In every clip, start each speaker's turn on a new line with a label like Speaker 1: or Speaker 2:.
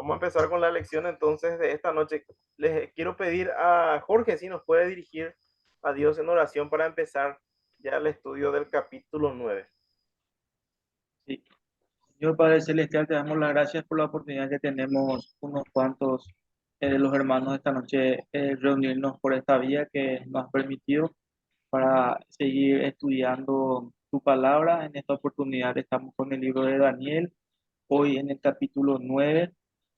Speaker 1: Vamos a empezar con la lección entonces de esta noche. Les quiero pedir a Jorge si nos puede dirigir a Dios en oración para empezar ya el estudio del capítulo 9.
Speaker 2: Sí. Señor Padre Celestial, te damos las gracias por la oportunidad que tenemos unos cuantos de los hermanos esta noche reunirnos por esta vía que nos has permitido para seguir estudiando tu palabra. En esta oportunidad estamos con el libro de Daniel, hoy en el capítulo 9,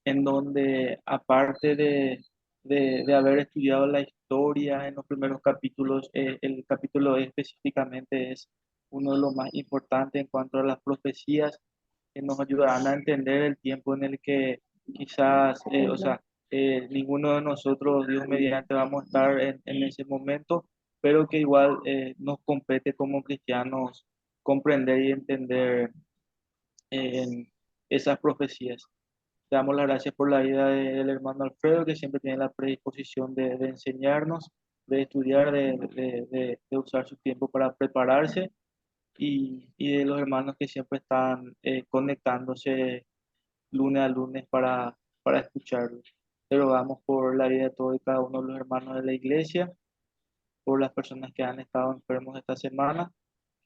Speaker 2: en donde aparte de haber estudiado la historia en los primeros capítulos, el capítulo específicamente es uno de los más importantes en cuanto a las profecías que nos ayudarán a entender el tiempo en el que quizás, ninguno de nosotros, Dios mediante, vamos a estar en ese momento, pero que igual nos compete como cristianos comprender y entender esas profecías. Te damos las gracias por la vida del hermano Alfredo, que siempre tiene la predisposición de enseñarnos, de estudiar, de usar su tiempo para prepararse y de los hermanos que siempre están conectándose lunes a lunes para escucharlo. Te rogamos por la vida de todos y cada uno de los hermanos de la iglesia, por las personas que han estado enfermos esta semana,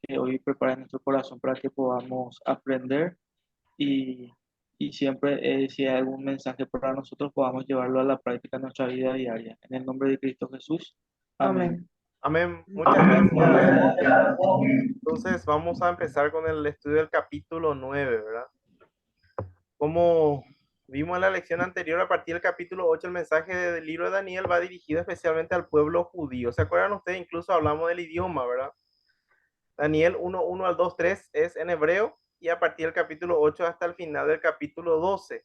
Speaker 2: que hoy preparen nuestro corazón para que podamos aprender y, y siempre si hay algún mensaje para nosotros podamos llevarlo a la práctica en nuestra vida diaria. En el nombre de Cristo Jesús. Amén.
Speaker 3: Amén.
Speaker 1: Amén. Muchas gracias, Jorge. Entonces vamos a empezar con el estudio del capítulo 9, ¿verdad? Como vimos en la lección anterior, a partir del capítulo 8, el mensaje del libro de Daniel va dirigido especialmente al pueblo judío. ¿Se acuerdan ustedes? Incluso hablamos del idioma, ¿verdad? Daniel 1:1 al 2:3 es en hebreo y a partir del capítulo 8 hasta el final del capítulo 12.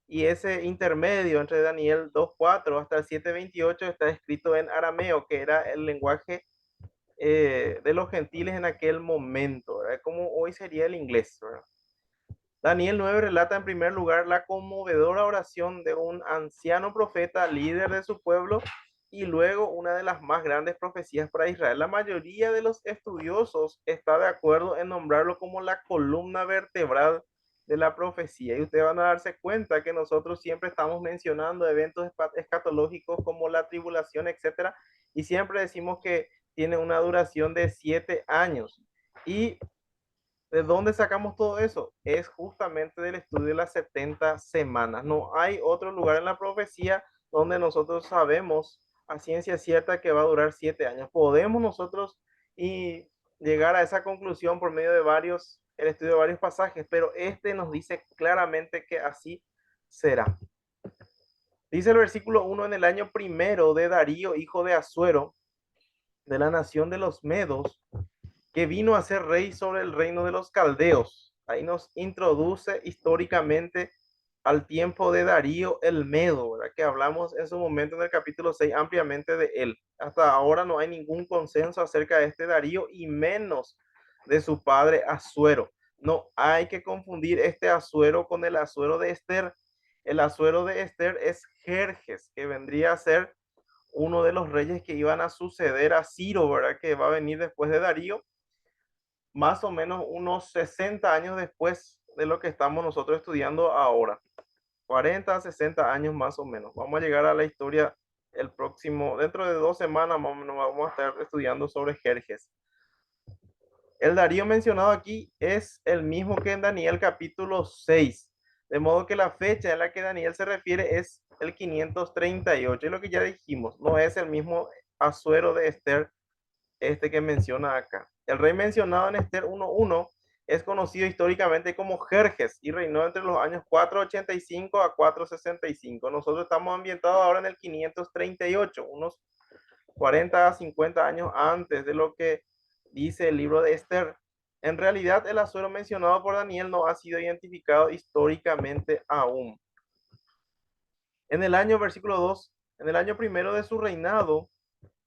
Speaker 1: Y ese intermedio entre Daniel 2:4 hasta el 7:28 está escrito en arameo, que era el lenguaje de los gentiles en aquel momento, ¿verdad? Como hoy sería el inglés, ¿verdad? Daniel 9 relata en primer lugar la conmovedora oración de un anciano profeta, líder de su pueblo, y luego una de las más grandes profecías para Israel. La mayoría de los estudiosos está de acuerdo en nombrarlo como la columna vertebral de la profecía. Y ustedes van a darse cuenta que nosotros siempre estamos mencionando eventos escatológicos como la tribulación, etcétera, y siempre decimos que tiene una duración de 7 años. Y ¿de dónde sacamos todo eso? Es justamente del estudio de las 70 semanas. No hay otro lugar en la profecía donde nosotros sabemos a ciencia cierta que va a durar 7 años. Podemos nosotros y llegar a esa conclusión por medio de el estudio de varios pasajes, pero este nos dice claramente que así será. Dice el versículo 1: en el año primero de Darío, hijo de Asuero, de la nación de los Medos, que vino a ser rey sobre el reino de los caldeos. Ahí nos introduce históricamente al tiempo de Darío el Medo, ¿verdad? Que hablamos en su momento en el capítulo 6 ampliamente de él. Hasta ahora no hay ningún consenso acerca de este Darío y menos de su padre Asuero. No hay que confundir este Asuero con el Asuero de Esther. El Asuero de Esther es Jerjes, que vendría a ser uno de los reyes que iban a suceder a Ciro, ¿verdad? Que va a venir después de Darío, más o menos unos 60 años después de lo que estamos nosotros estudiando ahora. 40 a 60 años más o menos. Vamos a llegar a la historia el próximo, dentro de 2 semanas más o menos vamos a estar estudiando sobre Jerjes. El Darío mencionado aquí es el mismo que en Daniel capítulo 6, de modo que la fecha en la que Daniel se refiere es el 538, y lo que ya dijimos, no es el mismo Asuero de Esther este que menciona acá. El rey mencionado en Esther 1:1 es conocido históricamente como Jerjes y reinó entre los años 485 a 465. Nosotros estamos ambientados ahora en el 538, unos 40 a 50 años antes de lo que dice el libro de Esther. En realidad, el Asuero mencionado por Daniel no ha sido identificado históricamente aún. En el año, versículo 2, en el año primero de su reinado,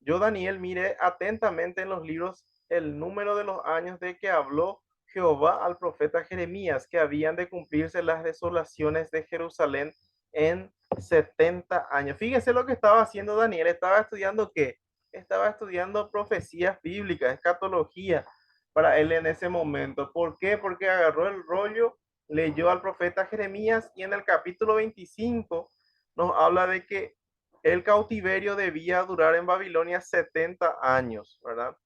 Speaker 1: yo, Daniel, miré atentamente en los libros el número de los años de que habló Jehová al profeta Jeremías, que habían de cumplirse las desolaciones de Jerusalén en 70 años. Fíjense lo que estaba haciendo Daniel. Estaba estudiando ¿qué? Estaba estudiando profecías bíblicas, escatología para él en ese momento. ¿Por qué? Porque agarró el rollo leyó al profeta Jeremías y en el capítulo 25 nos habla de que el cautiverio debía durar en Babilonia 70 años, ¿verdad?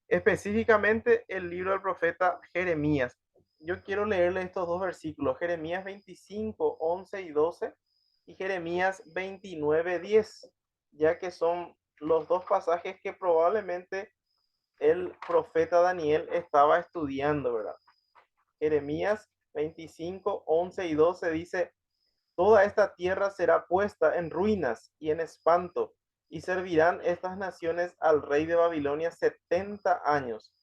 Speaker 1: Específicamente el libro del profeta Jeremías. Yo quiero leerle estos dos versículos, Jeremías 25, 11 y 12 y Jeremías 29, 10, ya que son los dos pasajes que probablemente el profeta Daniel estaba estudiando, ¿verdad? Jeremías 25, 11 y 12 dice, toda esta tierra será puesta en ruinas y en espanto, y servirán estas naciones al rey de Babilonia 70 años.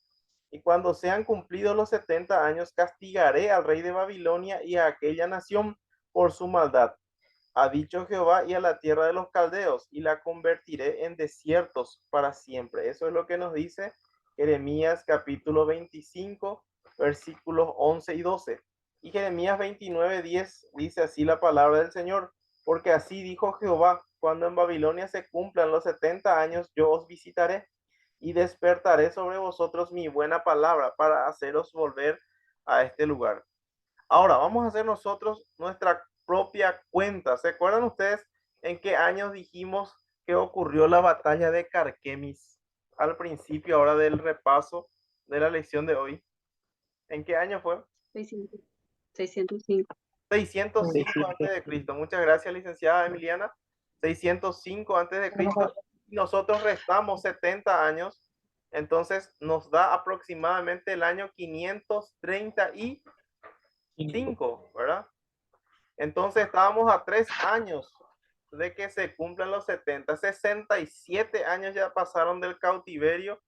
Speaker 1: Y cuando sean cumplidos los 70 años, castigaré al rey de Babilonia y a aquella nación por su maldad, ha dicho Jehová, y a la tierra de los caldeos, y la convertiré en desiertos para siempre. Eso es lo que nos dice Jeremías capítulo 25, versículos 11 y 12. Y Jeremías 29, 10 dice así la palabra del Señor, porque así dijo Jehová, cuando en Babilonia se cumplan los 70 años, yo os visitaré y despertaré sobre vosotros mi buena palabra para haceros volver a este lugar. Ahora, vamos a hacer nosotros nuestra propia cuenta. ¿Se acuerdan ustedes en qué años dijimos que ocurrió la batalla de Carquemis? Al principio, ahora del repaso de la lección de hoy. ¿En qué año fue?
Speaker 3: 600, 605.
Speaker 1: 605 antes de Cristo. Muchas gracias, licenciada Emiliana. 605 antes de Cristo. Nosotros restamos 70 años. Entonces nos da aproximadamente el año 535, ¿verdad? Entonces estábamos a 3 años de que se cumplan los 70. 67 años ya pasaron del cautiverio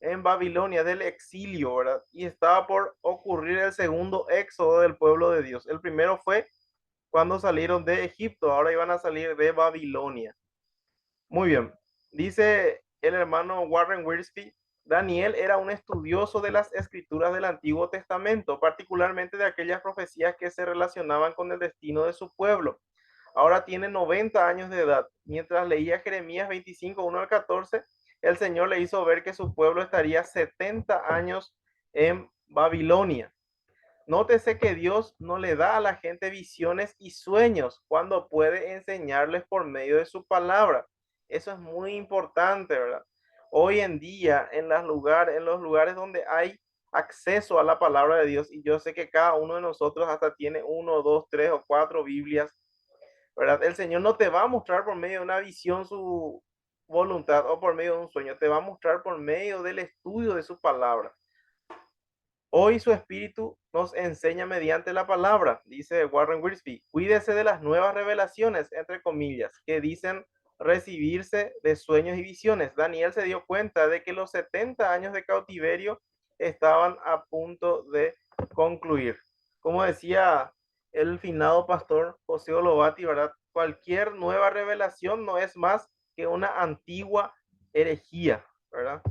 Speaker 1: en Babilonia, del exilio, ¿verdad? Y estaba por ocurrir el segundo éxodo del pueblo de Dios. El primero fue cuando salieron de Egipto, ahora iban a salir de Babilonia. Muy bien. Dice el hermano Warren Wiersbe, Daniel era un estudioso de las escrituras del Antiguo Testamento, particularmente de aquellas profecías que se relacionaban con el destino de su pueblo. Ahora tiene 90 años de edad. Mientras leía Jeremías 25, 1 al 14, el Señor le hizo ver que su pueblo estaría 70 años en Babilonia. Nótese que Dios no le da a la gente visiones y sueños cuando puede enseñarles por medio de su palabra. Eso es muy importante, ¿verdad? Hoy en día, en los lugares donde hay acceso a la palabra de Dios, y yo sé que cada uno de nosotros hasta tiene 1, 2, 3 o 4 Biblias, ¿verdad? El Señor no te va a mostrar por medio de una visión su voluntad o por medio de un sueño, te va a mostrar por medio del estudio de su palabra. Hoy su espíritu nos enseña mediante la palabra, dice Warren Wiersbe. Cuídese de las nuevas revelaciones, entre comillas, que dicen recibirse de sueños y visiones. Daniel se dio cuenta de que los 70 años de cautiverio estaban a punto de concluir. Como decía el finado pastor José Olovati, ¿verdad? Cualquier nueva revelación no es más que una antigua herejía, ¿verdad?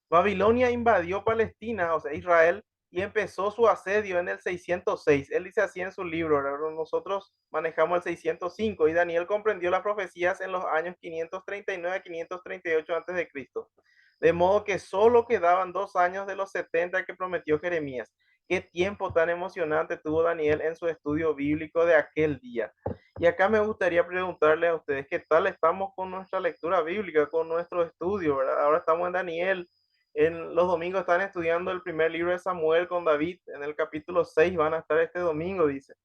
Speaker 1: Babilonia invadió Palestina, o sea, Israel, y empezó su asedio en el 606. Él dice así en su libro, nosotros manejamos el 605 y Daniel comprendió las profecías en los años 539 a 538 antes de Cristo. De modo que solo quedaban 2 años de los 70 que prometió Jeremías. Qué tiempo tan emocionante tuvo Daniel en su estudio bíblico de aquel día. Y acá me gustaría preguntarle a ustedes, ¿qué tal estamos con nuestra lectura bíblica, con nuestro estudio, ¿verdad? Ahora estamos en Daniel. En los domingos están estudiando el primer libro de Samuel con David. En el capítulo 6 van a estar este domingo, dice.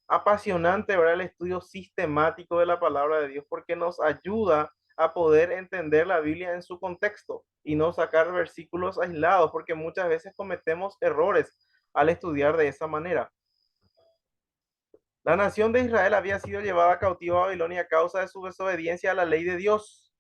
Speaker 1: Apasionante, ¿verdad? El estudio sistemático de la palabra de Dios porque nos ayuda a poder entender la Biblia en su contexto y no sacar versículos aislados porque muchas veces cometemos errores al estudiar de esa manera. La nación de Israel había sido llevada cautiva a Babilonia a causa de su desobediencia a la ley de Dios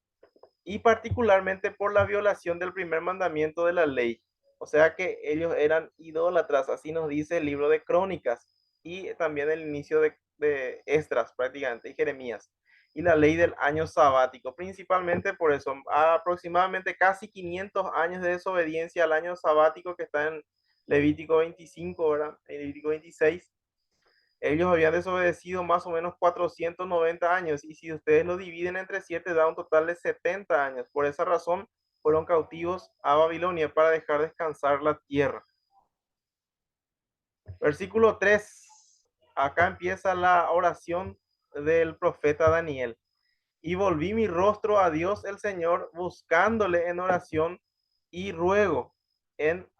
Speaker 1: y particularmente por la violación del primer mandamiento de la ley. O sea que ellos eran idólatras, así nos dice el libro de Crónicas y también el inicio de Esdras prácticamente y Jeremías. Y la ley del año sabático, principalmente por eso, aproximadamente casi 500 años de desobediencia al año sabático que está en Levítico 25, ¿verdad? En Levítico 26. Ellos habían desobedecido más o menos 490 años y si ustedes lo dividen entre 7 da un total de 70 años. Por esa razón fueron cautivos a Babilonia para dejar descansar la tierra. Versículo 3. Acá empieza la oración del profeta Daniel. Y volví mi rostro a Dios el Señor, buscándole en oración y ruego, en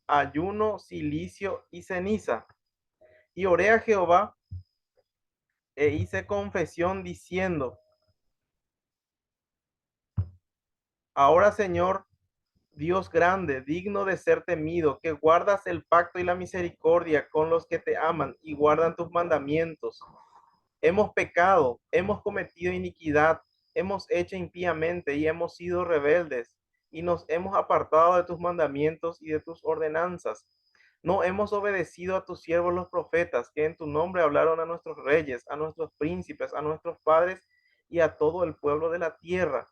Speaker 1: ayuno, cilicio y ceniza. Y oré a Jehová e hice confesión diciendo, ahora Señor, Dios grande, digno de ser temido, que guardas el pacto y la misericordia con los que te aman y guardan tus mandamientos. Hemos pecado, hemos cometido iniquidad, hemos hecho impíamente y hemos sido rebeldes y nos hemos apartado de tus mandamientos y de tus ordenanzas. No hemos obedecido a tus siervos los profetas, que en tu nombre hablaron a nuestros reyes, a nuestros príncipes, a nuestros padres y a todo el pueblo de la tierra.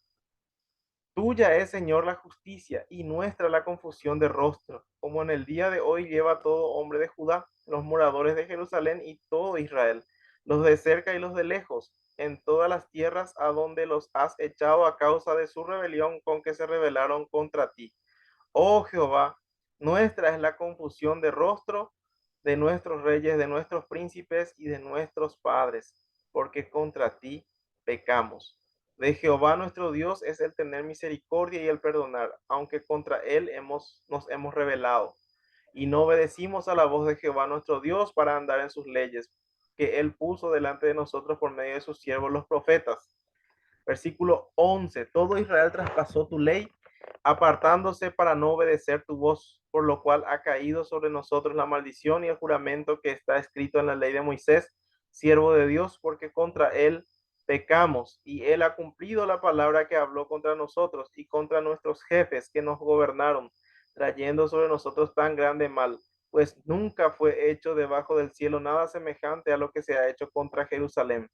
Speaker 1: Tuya es, Señor, la justicia y nuestra la confusión de rostro, como en el día de hoy lleva todo hombre de Judá, los moradores de Jerusalén y todo Israel, los de cerca y los de lejos, en todas las tierras a donde los has echado a causa de su rebelión con que se rebelaron contra ti. Oh Jehová, nuestra es la confusión de rostro de nuestros reyes, de nuestros príncipes y de nuestros padres, porque contra ti pecamos. De Jehová nuestro Dios es el tener misericordia y el perdonar, aunque contra él nos hemos rebelado. Y no obedecimos a la voz de Jehová nuestro Dios para andar en sus leyes, que él puso delante de nosotros por medio de sus siervos los profetas. Versículo 11. Todo Israel traspasó tu ley, apartándose para no obedecer tu voz, por lo cual ha caído sobre nosotros la maldición y el juramento que está escrito en la ley de Moisés, siervo de Dios, porque contra él pecamos, y él ha cumplido la palabra que habló contra nosotros y contra nuestros jefes que nos gobernaron, trayendo sobre nosotros tan grande mal, pues nunca fue hecho debajo del cielo nada semejante a lo que se ha hecho contra Jerusalén.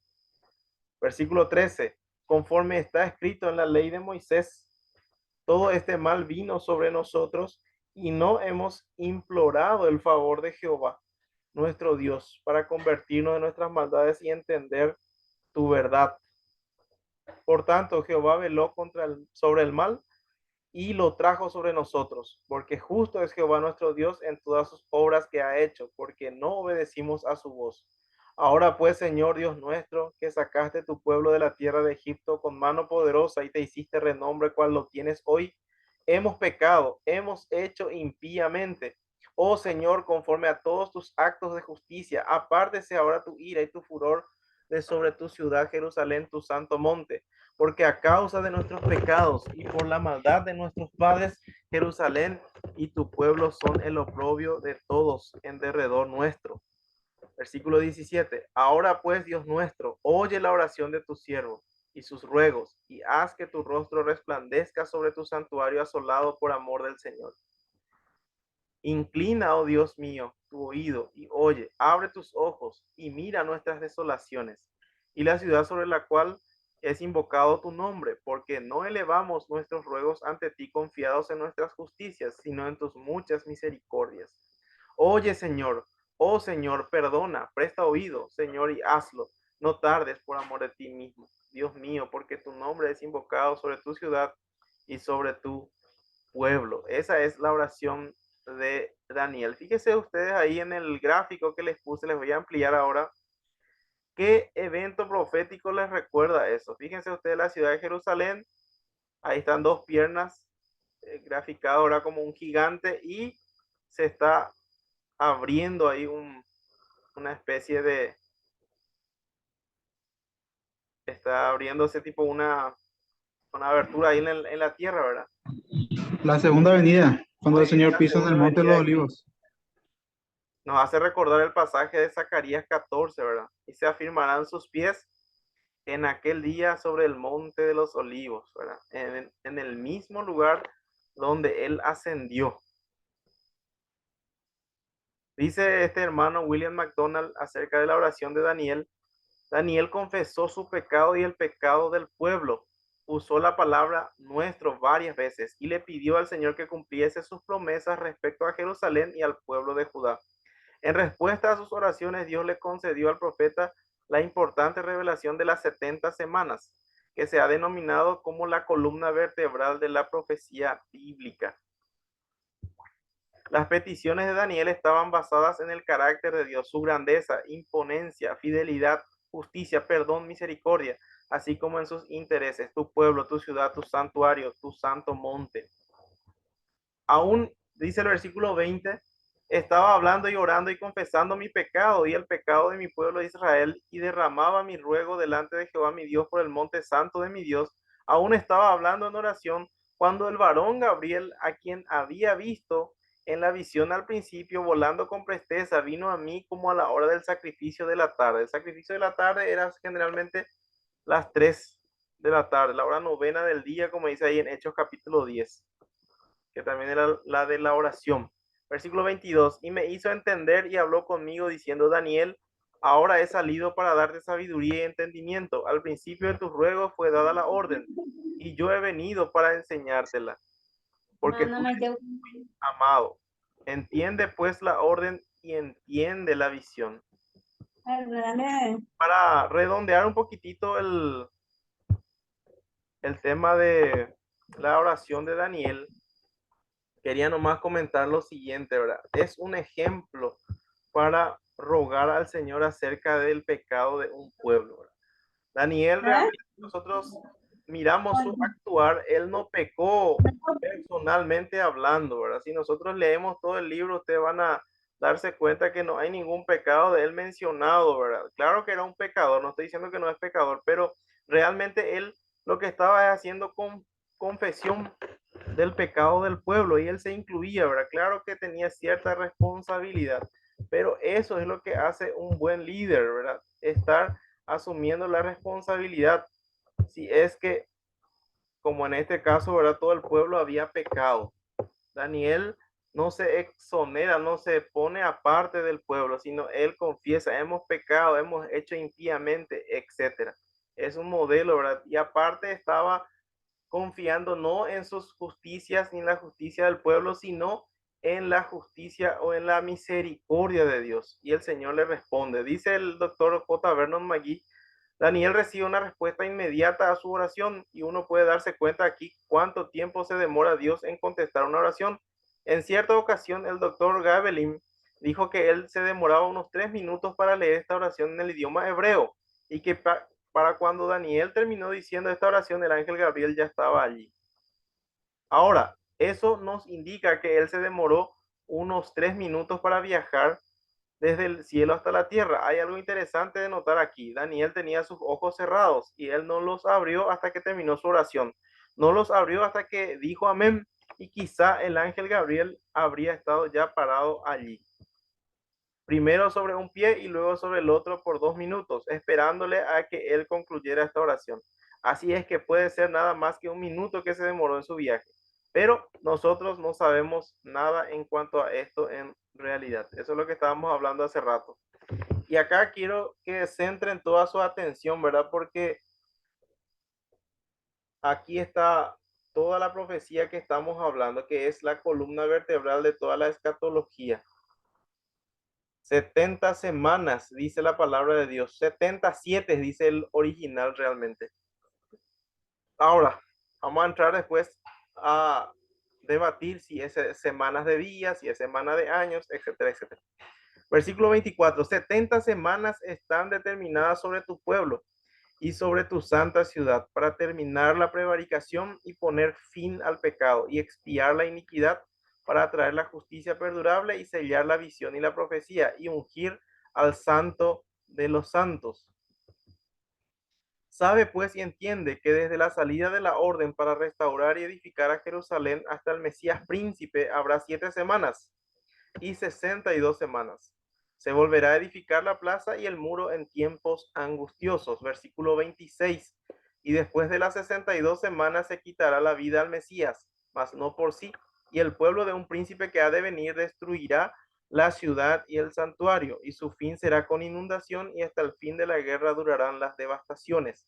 Speaker 1: Versículo 13. Conforme está escrito en la ley de Moisés, todo este mal vino sobre nosotros y no hemos implorado el favor de Jehová, nuestro Dios, para convertirnos de nuestras maldades y entender tu verdad. Por tanto, Jehová veló sobre el mal y lo trajo sobre nosotros, porque justo es Jehová nuestro Dios en todas sus obras que ha hecho, porque no obedecimos a su voz. Ahora pues, Señor Dios nuestro, que sacaste tu pueblo de la tierra de Egipto con mano poderosa y te hiciste renombre cual lo tienes hoy, hemos pecado, hemos hecho impíamente. Oh Señor, conforme a todos tus actos de justicia, apártese ahora tu ira y tu furor de sobre tu ciudad Jerusalén, tu santo monte, porque a causa de nuestros pecados y por la maldad de nuestros padres, Jerusalén y tu pueblo son el oprobio de todos en derredor nuestro. Versículo 17. Ahora pues, Dios nuestro, oye la oración de tu siervo y sus ruegos, y haz que tu rostro resplandezca sobre tu santuario asolado por amor del Señor. Inclina, oh Dios mío, tu oído y oye, abre tus ojos y mira nuestras desolaciones y la ciudad sobre la cual es invocado tu nombre, porque no elevamos nuestros ruegos ante ti confiados en nuestras justicias, sino en tus muchas misericordias. Oye, Señor, oh Señor, perdona, presta oído, Señor, y hazlo. No tardes por amor de ti mismo, Dios mío, porque tu nombre es invocado sobre tu ciudad y sobre tu pueblo. Esa es la oración de Daniel. Fíjense ustedes ahí en el gráfico que les puse, les voy a ampliar ahora. ¿Qué evento profético les recuerda eso? Fíjense ustedes la ciudad de Jerusalén, ahí están dos piernas graficado ahora como un gigante y se está abriendo ahí una especie de, está abriéndose tipo una abertura ahí en la tierra, ¿verdad?
Speaker 2: La segunda venida, cuando el Señor
Speaker 1: La
Speaker 2: pisa en el
Speaker 1: segunda
Speaker 2: monte de
Speaker 1: venida
Speaker 2: los
Speaker 1: de Cristo.
Speaker 2: olivos.
Speaker 1: Nos hace recordar el pasaje de Zacarías 14, ¿verdad? Y se afirmarán sus pies en aquel día sobre el monte de los olivos, ¿verdad? En el mismo lugar donde él ascendió. Dice este hermano William MacDonald acerca de la oración de Daniel. Daniel confesó su pecado y el pecado del pueblo. Usó la palabra nuestro varias veces y le pidió al Señor que cumpliese sus promesas respecto a Jerusalén y al pueblo de Judá. En respuesta a sus oraciones, Dios le concedió al profeta la importante revelación de las 70 semanas, que se ha denominado como la columna vertebral de la profecía bíblica. Las peticiones de Daniel estaban basadas en el carácter de Dios, su grandeza, imponencia, fidelidad, justicia, perdón, misericordia, así como en sus intereses, tu pueblo, tu ciudad, tu santuario, tu santo monte. Aún, dice el versículo 20, estaba hablando y orando y confesando mi pecado y el pecado de mi pueblo de Israel, y derramaba mi ruego delante de Jehová mi Dios por el monte santo de mi Dios. Aún estaba hablando en oración cuando el varón Gabriel, a quien había visto en la visión al principio, volando con presteza, vino a mí como a la hora del sacrificio de la tarde. El sacrificio de la tarde era generalmente las 3 de la tarde, la hora novena del día, como dice ahí en Hechos capítulo 10, que también era la de la oración. Versículo 22, y me hizo entender y habló conmigo diciendo, Daniel, ahora he salido para darte sabiduría y entendimiento. Al principio de tus ruegos fue dada la orden, y yo he venido para enseñártela, porque tú eres amado. Entiende pues la orden y entiende la visión. Para redondear un poquitito el tema de la oración de Daniel, quería nomás comentar lo siguiente, ¿verdad? Es un ejemplo para rogar al Señor acerca del pecado de un pueblo, ¿verdad? Daniel, realmente nosotros miramos su actuar, él no pecó personalmente hablando, ¿verdad? Si nosotros leemos todo el libro, ustedes van a darse cuenta que no hay ningún pecado de él mencionado, ¿verdad? Claro que era un pecador, no estoy diciendo que no es pecador, pero realmente él lo que estaba haciendo con confesión del pecado del pueblo y él se incluía, ¿verdad? Claro que tenía cierta responsabilidad, pero eso es lo que hace un buen líder, ¿verdad? Estar asumiendo la responsabilidad. Si es que, como en este caso, ¿verdad? Todo el pueblo había pecado. Daniel no se exonera, no se pone aparte del pueblo, sino él confiesa, hemos pecado, hemos hecho impíamente, etcétera. Es un modelo, ¿verdad? Y aparte estaba confiando no en sus justicias ni en la justicia del pueblo, sino en la justicia o en la misericordia de Dios. Y el Señor le responde. Dice el doctor J. Vernon McGee, Daniel recibe una respuesta inmediata a su oración y uno puede darse cuenta aquí cuánto tiempo se demora Dios en contestar una oración. En cierta ocasión, el doctor Gavelin dijo que él se demoraba unos 3 minutos para leer esta oración en el idioma hebreo y que para cuando Daniel terminó diciendo esta oración, el ángel Gabriel ya estaba allí. Ahora, eso nos indica que él se demoró unos 3 minutos para viajar desde el cielo hasta la tierra. Hay algo interesante de notar aquí. Daniel tenía sus ojos cerrados y él no los abrió hasta que terminó su oración. No los abrió hasta que dijo amén y quizá el ángel Gabriel habría estado ya parado allí. Primero sobre un pie y luego sobre el otro por 2 minutos, esperándole a que él concluyera esta oración. Así es que puede ser nada más que un minuto que se demoró en su viaje. Pero nosotros no sabemos nada en cuanto a esto en realidad. Eso es lo que estábamos hablando hace rato. Y acá quiero que centren toda su atención, ¿verdad? Porque aquí está toda la profecía que estamos hablando, que es la columna vertebral de toda la escatología. 70 semanas, dice la palabra de Dios. 77 dice el original realmente. Ahora, vamos a entrar después a debatir si es semanas de días, si es semana de años, etcétera, etcétera. Versículo 24. 70 semanas están determinadas sobre tu pueblo y sobre tu santa ciudad para terminar la prevaricación y poner fin al pecado y expiar la iniquidad, para traer la justicia perdurable y sellar la visión y la profecía y ungir al santo de los santos. Sabe pues y entiende que desde la salida de la orden para restaurar y edificar a Jerusalén hasta el Mesías príncipe habrá 7 semanas y 62 semanas. Se volverá a edificar la plaza y el muro en tiempos angustiosos. Versículo 26. Y después de las 62 semanas se quitará la vida al Mesías, mas no por sí. Y el pueblo de un príncipe que ha de venir destruirá la ciudad y el santuario, y su fin será con inundación, y hasta el fin de la guerra durarán las devastaciones.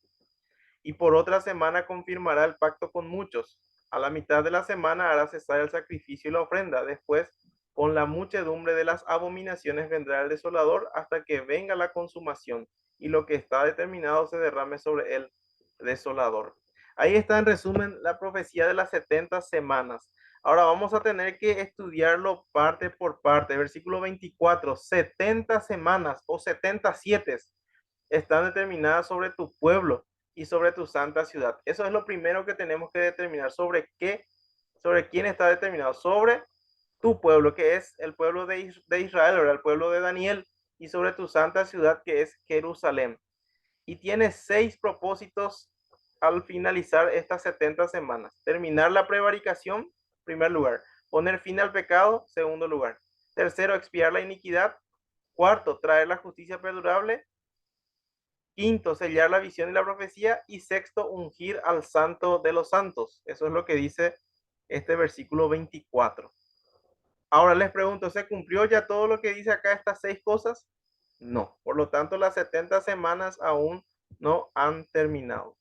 Speaker 1: Y por otra semana confirmará el pacto con muchos. A la mitad de la semana hará cesar el sacrificio y la ofrenda. Después, con la muchedumbre de las abominaciones vendrá el desolador hasta que venga la consumación y lo que está determinado se derrame sobre el desolador. Ahí está en resumen la profecía de las 70 semanas. Ahora vamos a tener que estudiarlo parte por parte. Versículo 24, 70 semanas o 77 están determinadas sobre tu pueblo y sobre tu santa ciudad. Eso es lo primero que tenemos que determinar. ¿Sobre qué? ¿Sobre quién está determinado? Sobre tu pueblo, que es el pueblo de Israel, ¿verdad? El pueblo de Daniel, y sobre tu santa ciudad, que es Jerusalén. Y tiene 6 propósitos al finalizar estas 70 semanas. Terminar la prevaricación, primer lugar. Poner fin al pecado, segundo lugar. Tercero, expiar la iniquidad. Cuarto, traer la justicia perdurable. Quinto, sellar la visión y la profecía. Y sexto, ungir al santo de los santos. Eso es lo que dice este versículo 24. Ahora les pregunto, ¿se cumplió ya todo lo que dice acá estas 6 cosas? No. Por lo tanto, las 70 semanas aún no han terminado.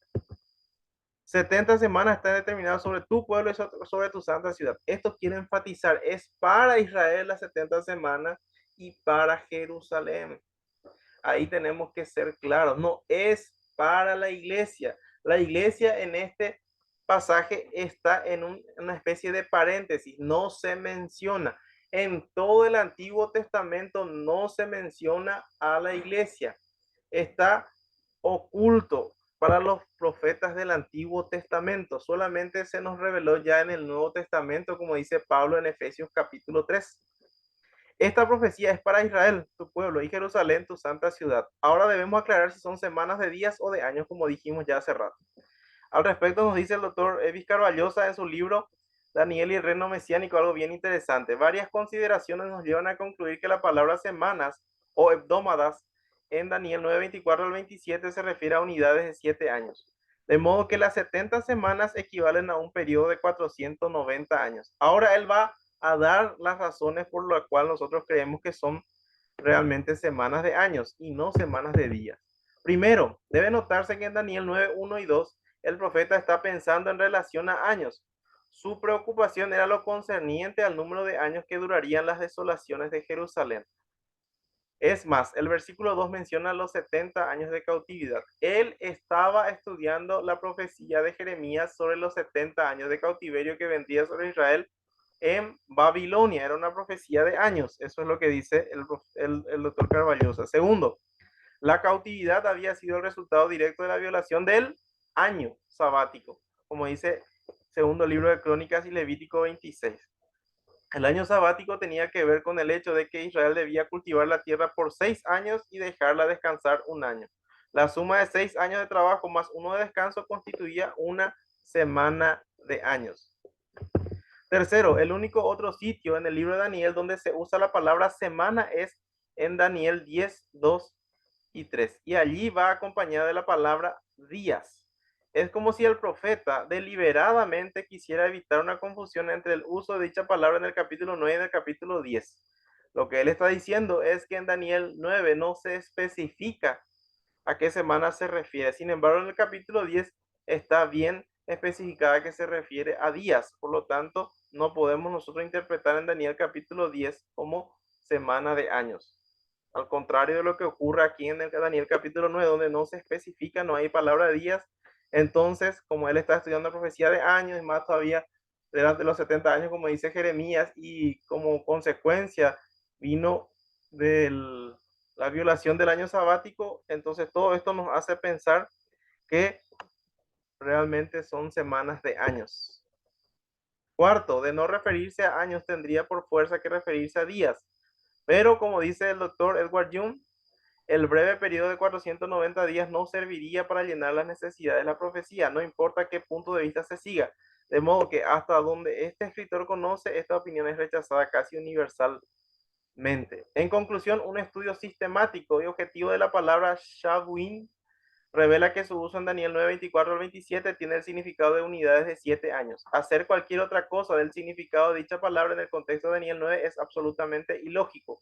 Speaker 1: 70 semanas están determinadas sobre tu pueblo y sobre tu santa ciudad. Esto quiero enfatizar, es para Israel las 70 semanas y para Jerusalén. Ahí tenemos que ser claros, no es para la iglesia. La iglesia en este pasaje está en una especie de paréntesis, no se menciona. En todo el Antiguo Testamento no se menciona a la iglesia. Está oculto para los profetas del Antiguo Testamento. Solamente se nos reveló ya en el Nuevo Testamento, como dice Pablo en Efesios capítulo 3. Esta profecía es para Israel, tu pueblo, y Jerusalén, tu santa ciudad. Ahora debemos aclarar si son semanas de días o de años, como dijimos ya hace rato. Al respecto nos dice el doctor Evis Carballosa en su libro Daniel y el reino mesiánico algo bien interesante. Varias consideraciones nos llevan a concluir que la palabra semanas o hebdómadas en Daniel 9:24 al 27 se refiere a unidades de 7 años. De modo que las 70 semanas equivalen a un periodo de 490 años. Ahora él va a dar las razones por las cuales nosotros creemos que son realmente semanas de años y no semanas de días. Primero, debe notarse que en Daniel 9:1 y 2 el profeta está pensando en relación a años. Su preocupación era lo concerniente al número de años que durarían las desolaciones de Jerusalén. Es más, el versículo 2 menciona los 70 años de cautividad. Él estaba estudiando la profecía de Jeremías sobre los 70 años de cautiverio que vendría sobre Israel en Babilonia. Era una profecía de años. Eso es lo que dice el doctor Carballosa. Segundo, la cautividad había sido el resultado directo de la violación del año sabático, como dice segundo libro de Crónicas y Levítico 26. El año sabático tenía que ver con el hecho de que Israel debía cultivar la tierra por 6 años y dejarla descansar un año. La suma de 6 años de trabajo más uno de descanso constituía una semana de años. Tercero, el único otro sitio en el libro de Daniel donde se usa la palabra semana es en Daniel 10, 2 y 3. Y allí va acompañada de la palabra días. Es como si el profeta deliberadamente quisiera evitar una confusión entre el uso de dicha palabra en el capítulo 9 y en el capítulo 10. Lo que él está diciendo es que en Daniel 9 no se especifica a qué semana se refiere. Sin embargo, en el capítulo 10 está bien especificada que se refiere a días. Por lo tanto, no podemos nosotros interpretar en Daniel capítulo 10 como semana de años. Al contrario de lo que ocurre aquí en el Daniel capítulo 9, donde no se especifica, no hay palabra de días. Entonces, como él está estudiando profecía de años, y más todavía delante de los 70 años, como dice Jeremías, y como consecuencia vino del la violación del año sabático, entonces todo esto nos hace pensar que realmente son semanas de años. Cuarto, de no referirse a años tendría por fuerza que referirse a días, pero como dice el doctor Edward Young, el breve periodo de 490 días no serviría para llenar las necesidades de la profecía, no importa qué punto de vista se siga, de modo que hasta donde este escritor conoce, esta opinión es rechazada casi universalmente. En conclusión, un estudio sistemático y objetivo de la palabra Shavuim revela que su uso en Daniel 9, 24 al 27 tiene el significado de unidades de 7 años. Hacer cualquier otra cosa del significado de dicha palabra en el contexto de Daniel 9 es absolutamente ilógico.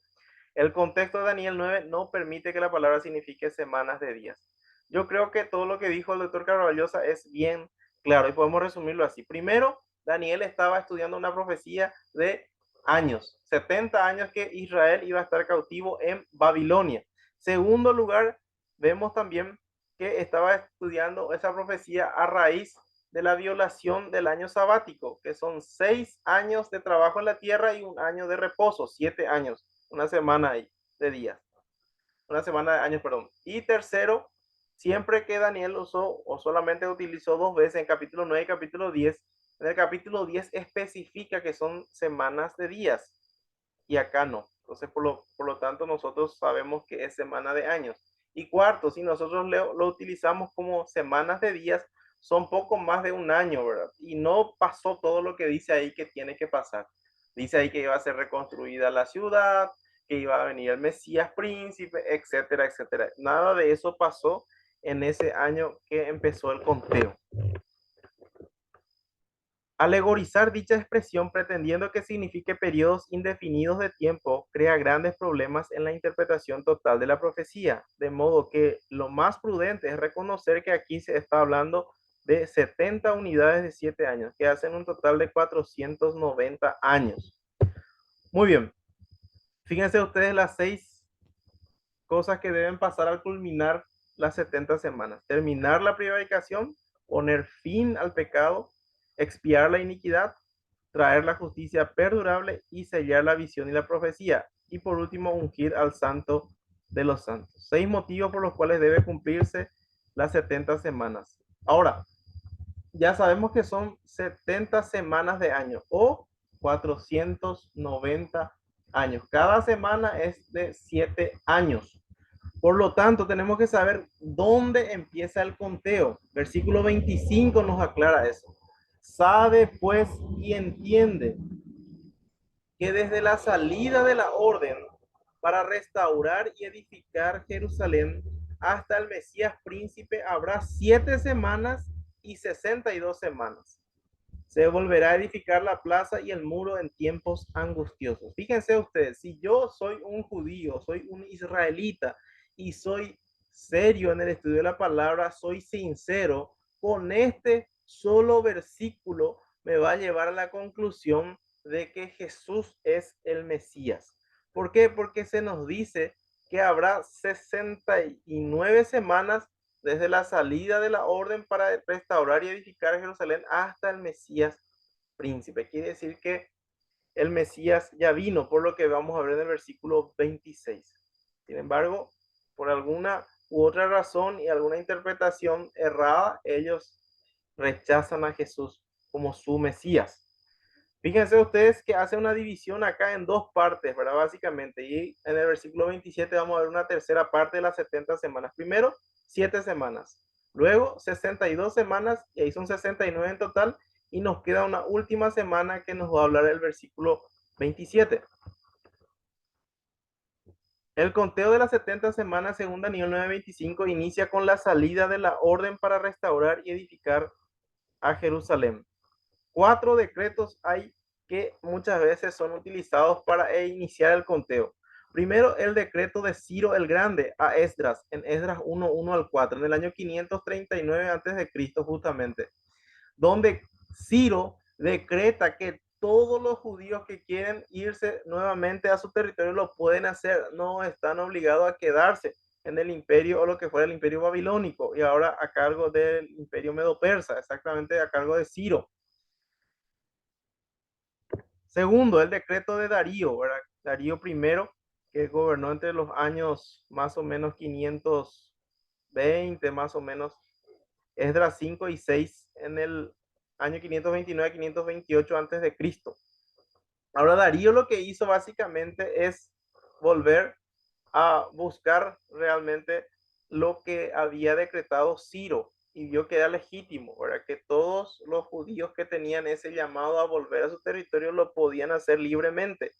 Speaker 1: El contexto de Daniel 9 no permite que la palabra signifique semanas de días. Yo creo que todo lo que dijo el doctor Carballosa es bien claro y podemos resumirlo así. Primero, Daniel estaba estudiando una profecía de años, 70 años que Israel iba a estar cautivo en Babilonia. Segundo lugar, vemos también que estaba estudiando esa profecía a raíz de la violación del año sabático, que son 6 años de trabajo en la tierra y un año de reposo, 7 años, una semana de días, una semana de años, perdón. Y tercero, siempre que Daniel usó o solamente utilizó 2 veces en capítulo 9 y capítulo 10, en el capítulo 10 especifica que son semanas de días y acá no. Entonces, por lo tanto, nosotros sabemos que es semana de años. Y cuarto, si nosotros lo utilizamos como semanas de días, son poco más de un año, ¿verdad? Y no pasó todo lo que dice ahí que tiene que pasar. Dice ahí que iba a ser reconstruida la ciudad, que iba a venir el Mesías príncipe, etcétera, etcétera. Nada de eso pasó en ese año que empezó el conteo. Alegorizar dicha expresión pretendiendo que signifique periodos indefinidos de tiempo crea grandes problemas en la interpretación total de la profecía, de modo que lo más prudente es reconocer que aquí se está hablando de 70 unidades de 7 años, que hacen un total de 490 años. Muy bien, fíjense ustedes las 6 cosas que deben pasar al culminar las 70 semanas. Terminar la prevaricación, poner fin al pecado, expiar la iniquidad, traer la justicia perdurable y sellar la visión y la profecía. Y por último, ungir al santo de los santos. 6 motivos por los cuales debe cumplirse las 70 semanas. Ahora, ya sabemos que son 70 semanas de año o 490 años. Cada semana es de 7 años. Por lo tanto, tenemos que saber dónde empieza el conteo. Versículo 25 nos aclara eso. Sabe pues y entiende que desde la salida de la orden para restaurar y edificar Jerusalén hasta el Mesías príncipe habrá 7 semanas y 62 semanas. Se volverá a edificar la plaza y el muro en tiempos angustiosos. Fíjense ustedes, si yo soy un judío, soy un israelita y soy serio en el estudio de la palabra, soy sincero, con este solo versículo me va a llevar a la conclusión de que Jesús es el Mesías. ¿Por qué? Porque se nos dice que habrá 69 semanas desde la salida de la orden para restaurar y edificar Jerusalén hasta el Mesías príncipe. Quiere decir que el Mesías ya vino, por lo que vamos a ver en el versículo 26. Sin embargo, por alguna u otra razón y alguna interpretación errada, ellos rechazan a Jesús como su Mesías. Fíjense ustedes que hace una división acá en 2 partes, ¿verdad? Básicamente, y en el versículo 27 vamos a ver una tercera parte de las 70 semanas. Primero, 7 semanas, luego 62 semanas, y ahí son 69 en total, y nos queda una última semana que nos va a hablar el versículo 27. El conteo de las 70 semanas, según Daniel 9:25, inicia con la salida de la orden para restaurar y edificar a Jerusalén. 4 decretos hay que muchas veces son utilizados para iniciar el conteo. Primero, el decreto de Ciro el Grande a Esdras, en Esdras 1:1 al 4, en el año 539 a.C., justamente, donde Ciro decreta que todos los judíos que quieren irse nuevamente a su territorio lo pueden hacer, no están obligados a quedarse en el imperio o lo que fuera el imperio babilónico, y ahora a cargo del imperio medo-persa, exactamente a cargo de Ciro. Segundo, el decreto de Darío, ¿verdad? Darío I, que gobernó entre los años más o menos 520, más o menos, Esdras 5 y 6, en el año 529 a 528 antes de Cristo. Ahora, Darío lo que hizo básicamente es volver a buscar realmente lo que había decretado Ciro y vio que era legítimo, ¿verdad? Que todos los judíos que tenían ese llamado a volver a su territorio lo podían hacer libremente.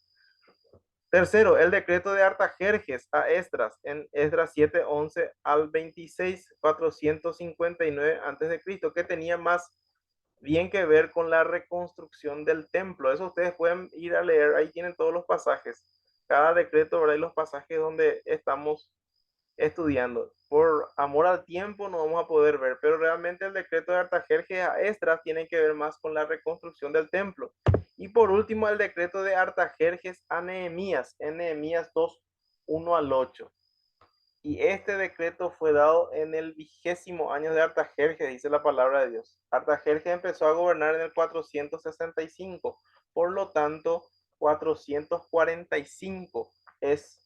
Speaker 1: Tercero, el decreto de Artajerjes a Esdras, en Esdras 7:11 al 26, 459 a.C., que tenía más bien que ver con la reconstrucción del templo. Eso ustedes pueden ir a leer, ahí tienen todos los pasajes. Cada decreto, ¿verdad? Y los pasajes donde estamos estudiando. Por amor al tiempo no vamos a poder ver, pero realmente el decreto de Artajerjes a Esdras tiene que ver más con la reconstrucción del templo. Y por último, el decreto de Artajerjes a Nehemías, en Nehemías 2:1 al 8. Y este decreto fue dado en el 20º año de Artajerjes, dice la palabra de Dios. Artajerjes empezó a gobernar en el 465, por lo tanto, 445 es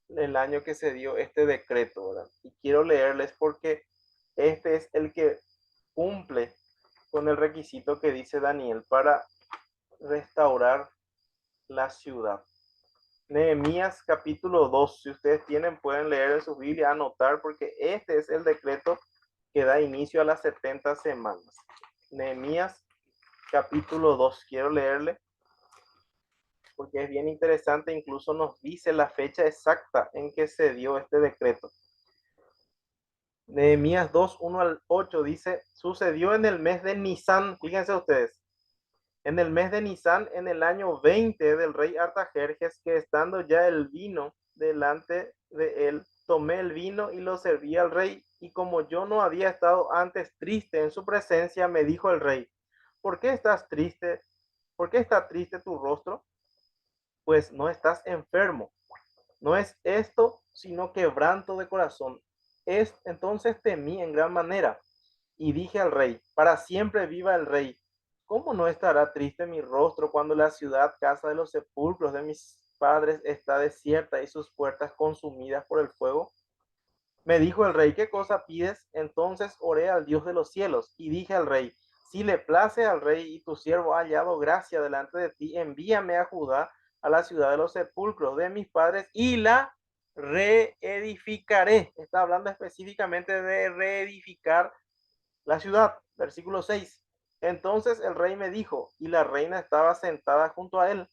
Speaker 1: el año que se dio este decreto, ¿verdad? Y quiero leerles porque este es el que cumple con el requisito que dice Daniel para restaurar la ciudad. Nehemías capítulo 2, si ustedes tienen, pueden leer en su Biblia, anotar, porque este es el decreto que da inicio a las 70 semanas. Nehemías capítulo 2, quiero leerle, porque es bien interesante, incluso nos dice la fecha exacta en que se dio este decreto. Nehemías 2, 1 al 8 dice, sucedió en el mes de Nisan, fíjense ustedes, en el mes de Nisan, en el año 20 del rey Artajerjes, que estando ya el vino delante de él, tomé el vino y lo serví al rey, y como yo no había estado antes triste en su presencia, me dijo el rey, ¿por qué estás triste? ¿Por qué está triste tu rostro? Pues no estás enfermo. No es esto, sino quebranto de corazón. Entonces temí en gran manera y dije al rey, para siempre viva el rey. ¿Cómo no estará triste mi rostro cuando la ciudad, casa de los sepulcros de mis padres, está desierta y sus puertas consumidas por el fuego? Me dijo el rey, ¿qué cosa pides? Entonces oré al Dios de los cielos y dije al rey, si le place al rey y tu siervo ha hallado gracia delante de ti, envíame a Judá, a la ciudad de los sepulcros de mis padres, y la reedificaré. Está hablando específicamente de reedificar la ciudad. Versículo 6. Entonces el rey me dijo, y la reina estaba sentada junto a él,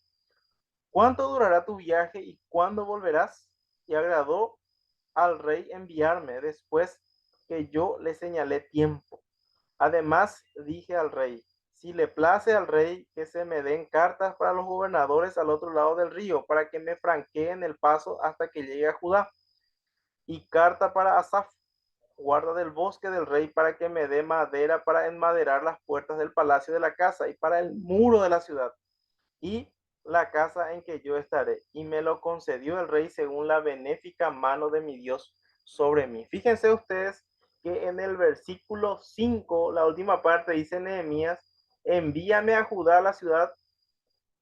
Speaker 1: ¿cuánto durará tu viaje y cuándo volverás? Y agradó al rey enviarme después que yo le señalé tiempo. Además dije al rey, si le place al rey que se me den cartas para los gobernadores al otro lado del río, para que me franqueen el paso hasta que llegue a Judá, y carta para Asaf, guarda del bosque del rey, para que me dé madera para enmaderar las puertas del palacio de la casa y para el muro de la ciudad y la casa en que yo estaré. Y me lo concedió el rey según la benéfica mano de mi Dios sobre mí. Fíjense ustedes que en el versículo 5, la última parte, dice Nehemías, envíame a Judá, la ciudad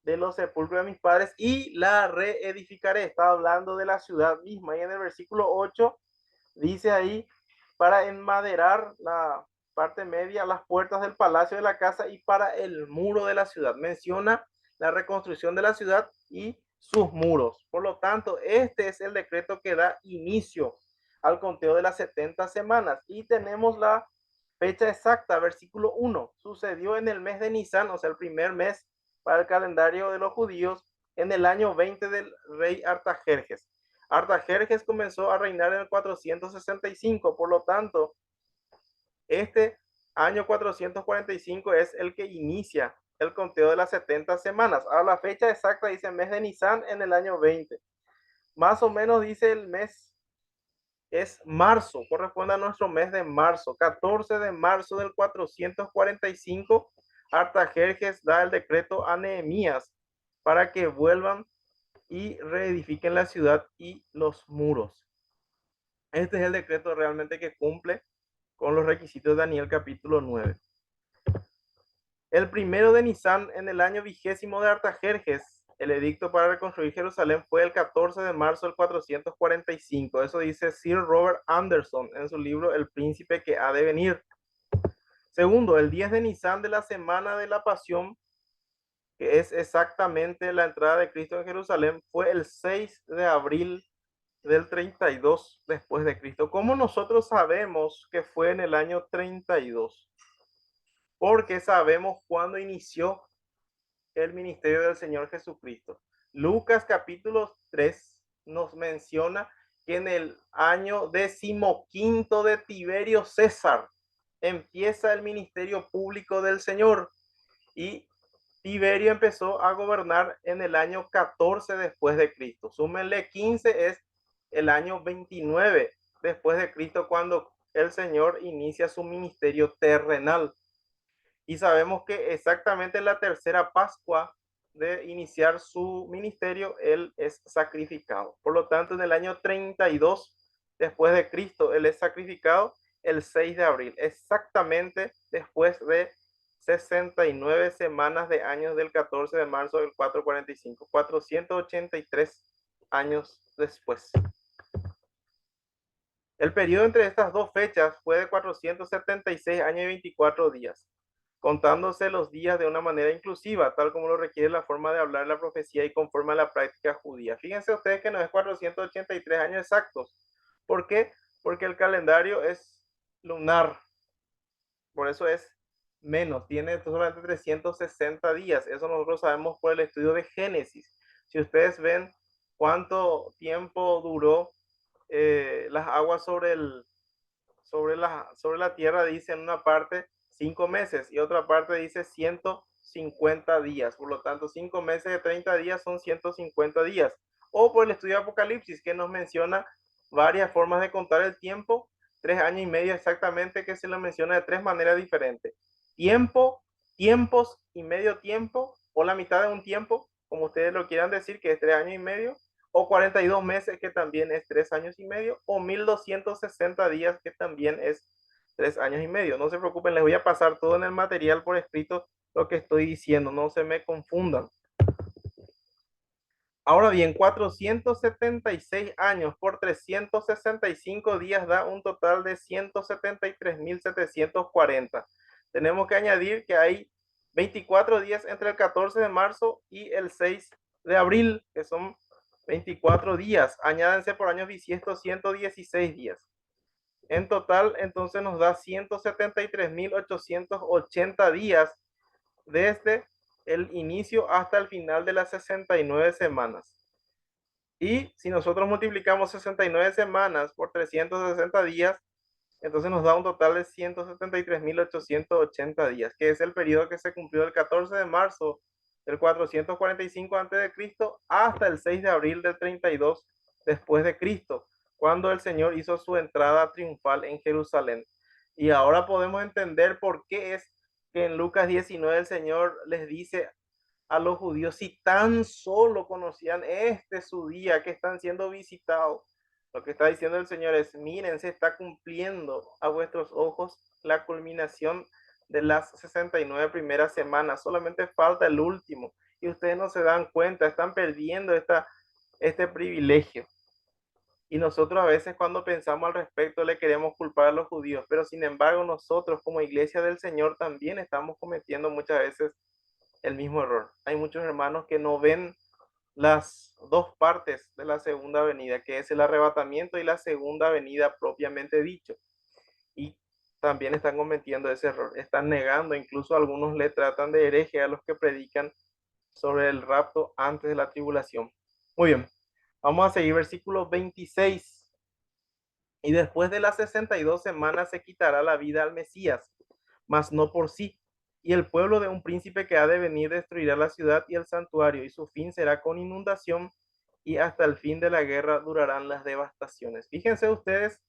Speaker 1: de los sepulcros de mis padres, y la reedificaré. Está hablando de la ciudad misma. Y en el versículo 8 dice ahí, para enmaderar la parte media, las puertas del palacio de la casa y para el muro de la ciudad. Menciona la reconstrucción de la ciudad y sus muros. Por lo tanto, este es el decreto que da inicio al conteo de las 70 semanas. Y tenemos la fecha exacta, versículo 1. Sucedió en el mes de Nisan, o sea, el primer mes para el calendario de los judíos, en el año 20 del rey Artajerjes. Artajerjes comenzó a reinar en el 465, por lo tanto, este año 445 es el que inicia el conteo de las 70 semanas. Ahora la fecha exacta dice mes de Nisan en el año 20. Más o menos dice el mes es marzo, corresponde a nuestro mes de marzo. 14 de marzo del 445, Artajerjes da el decreto a Nehemías para que vuelvan y reedifiquen la ciudad y los muros. Este es el decreto realmente que cumple con los requisitos de Daniel capítulo 9. El primero de Nisan, en el año 20º de Artajerjes, el edicto para reconstruir Jerusalén fue el 14 de marzo del 445. Eso dice Sir Robert Anderson en su libro El príncipe que ha de venir. Segundo, el 10 de Nisan de la semana de la pasión, que es exactamente la entrada de Cristo en Jerusalén, fue el 6 de abril del 32 después de Cristo. ¿Cómo nosotros sabemos que fue en el año 32? Porque sabemos cuándo inició el ministerio del Señor Jesucristo. Lucas capítulo 3 nos menciona que en el año 15º de Tiberio César empieza el ministerio público del Señor y Tiberio empezó a gobernar en el año 14 después de Cristo. Súmenle 15, es el año 29 después de Cristo cuando el Señor inicia su ministerio terrenal. Y sabemos que exactamente en la tercera Pascua de iniciar su ministerio, él es sacrificado. Por lo tanto, en el año 32 después de Cristo. Él es sacrificado el 6 de abril, exactamente después de 69 semanas de años del 14 de marzo del 445, 483 años después. El periodo entre estas dos fechas fue de 476 años y 24 días, contándose los días de una manera inclusiva, tal como lo requiere la forma de hablar la profecía y conforme a la práctica judía. Fíjense ustedes que no es 483 años exactos. ¿Por qué? Porque el calendario es lunar, por eso es menos, tiene solamente 360 días. Eso nosotros sabemos por el estudio de Génesis. Si ustedes ven cuánto tiempo duró las aguas sobre la tierra, dice en una parte 5 meses y otra parte dice 150 días. Por lo tanto, 5 meses de 30 días son 150 días. O por el estudio de Apocalipsis, que nos menciona varias formas de contar el tiempo, 3 años y medio exactamente, que se lo menciona de 3 maneras diferentes. Tiempo, tiempos y medio tiempo, o la mitad de un tiempo, como ustedes lo quieran decir, que es 3 años y medio, o 42 meses, que también es 3 años y medio, o 1260 días, que también es 3 años y medio. No se preocupen, les voy a pasar todo en el material por escrito lo que estoy diciendo, no se me confundan. Ahora bien, 476 años por 365 días da un total de 173.740. Tenemos que añadir que hay 24 días entre el 14 de marzo y el 6 de abril, que son 24 días. Añádense por años bisiestos 116 días. En total, entonces nos da 173.880 días desde el inicio hasta el final de las 69 semanas. Y si nosotros multiplicamos 69 semanas por 360 días, entonces nos da un total de 173.880 días, que es el periodo que se cumplió del 14 de marzo del 445 a.C. hasta el 6 de abril del 32 después de Cristo, cuando el Señor hizo su entrada triunfal en Jerusalén. Y ahora podemos entender por qué es que en Lucas 19 el Señor les dice a los judíos, si tan solo conocían este su día que están siendo visitados. Lo que está diciendo el Señor es, miren, se está cumpliendo a vuestros ojos la culminación de las 69 primeras semanas, solamente falta el último, y ustedes no se dan cuenta, están perdiendo este privilegio. Y nosotros a veces cuando pensamos al respecto le queremos culpar a los judíos, pero sin embargo nosotros como iglesia del Señor también estamos cometiendo muchas veces el mismo error. Hay muchos hermanos que no ven las dos partes de la segunda venida, que es el arrebatamiento y la segunda venida propiamente dicho. Y también están cometiendo ese error. Están negando, incluso algunos le tratan de hereje a los que predican sobre el rapto antes de la tribulación. Muy bien, vamos a seguir versículo 26. Y después de las 62 semanas se quitará la vida al Mesías, mas no por sí. Y el pueblo de un príncipe que ha de venir destruirá la ciudad y el santuario, y su fin será con inundación, y hasta el fin de la guerra durarán las devastaciones. Fíjense ustedes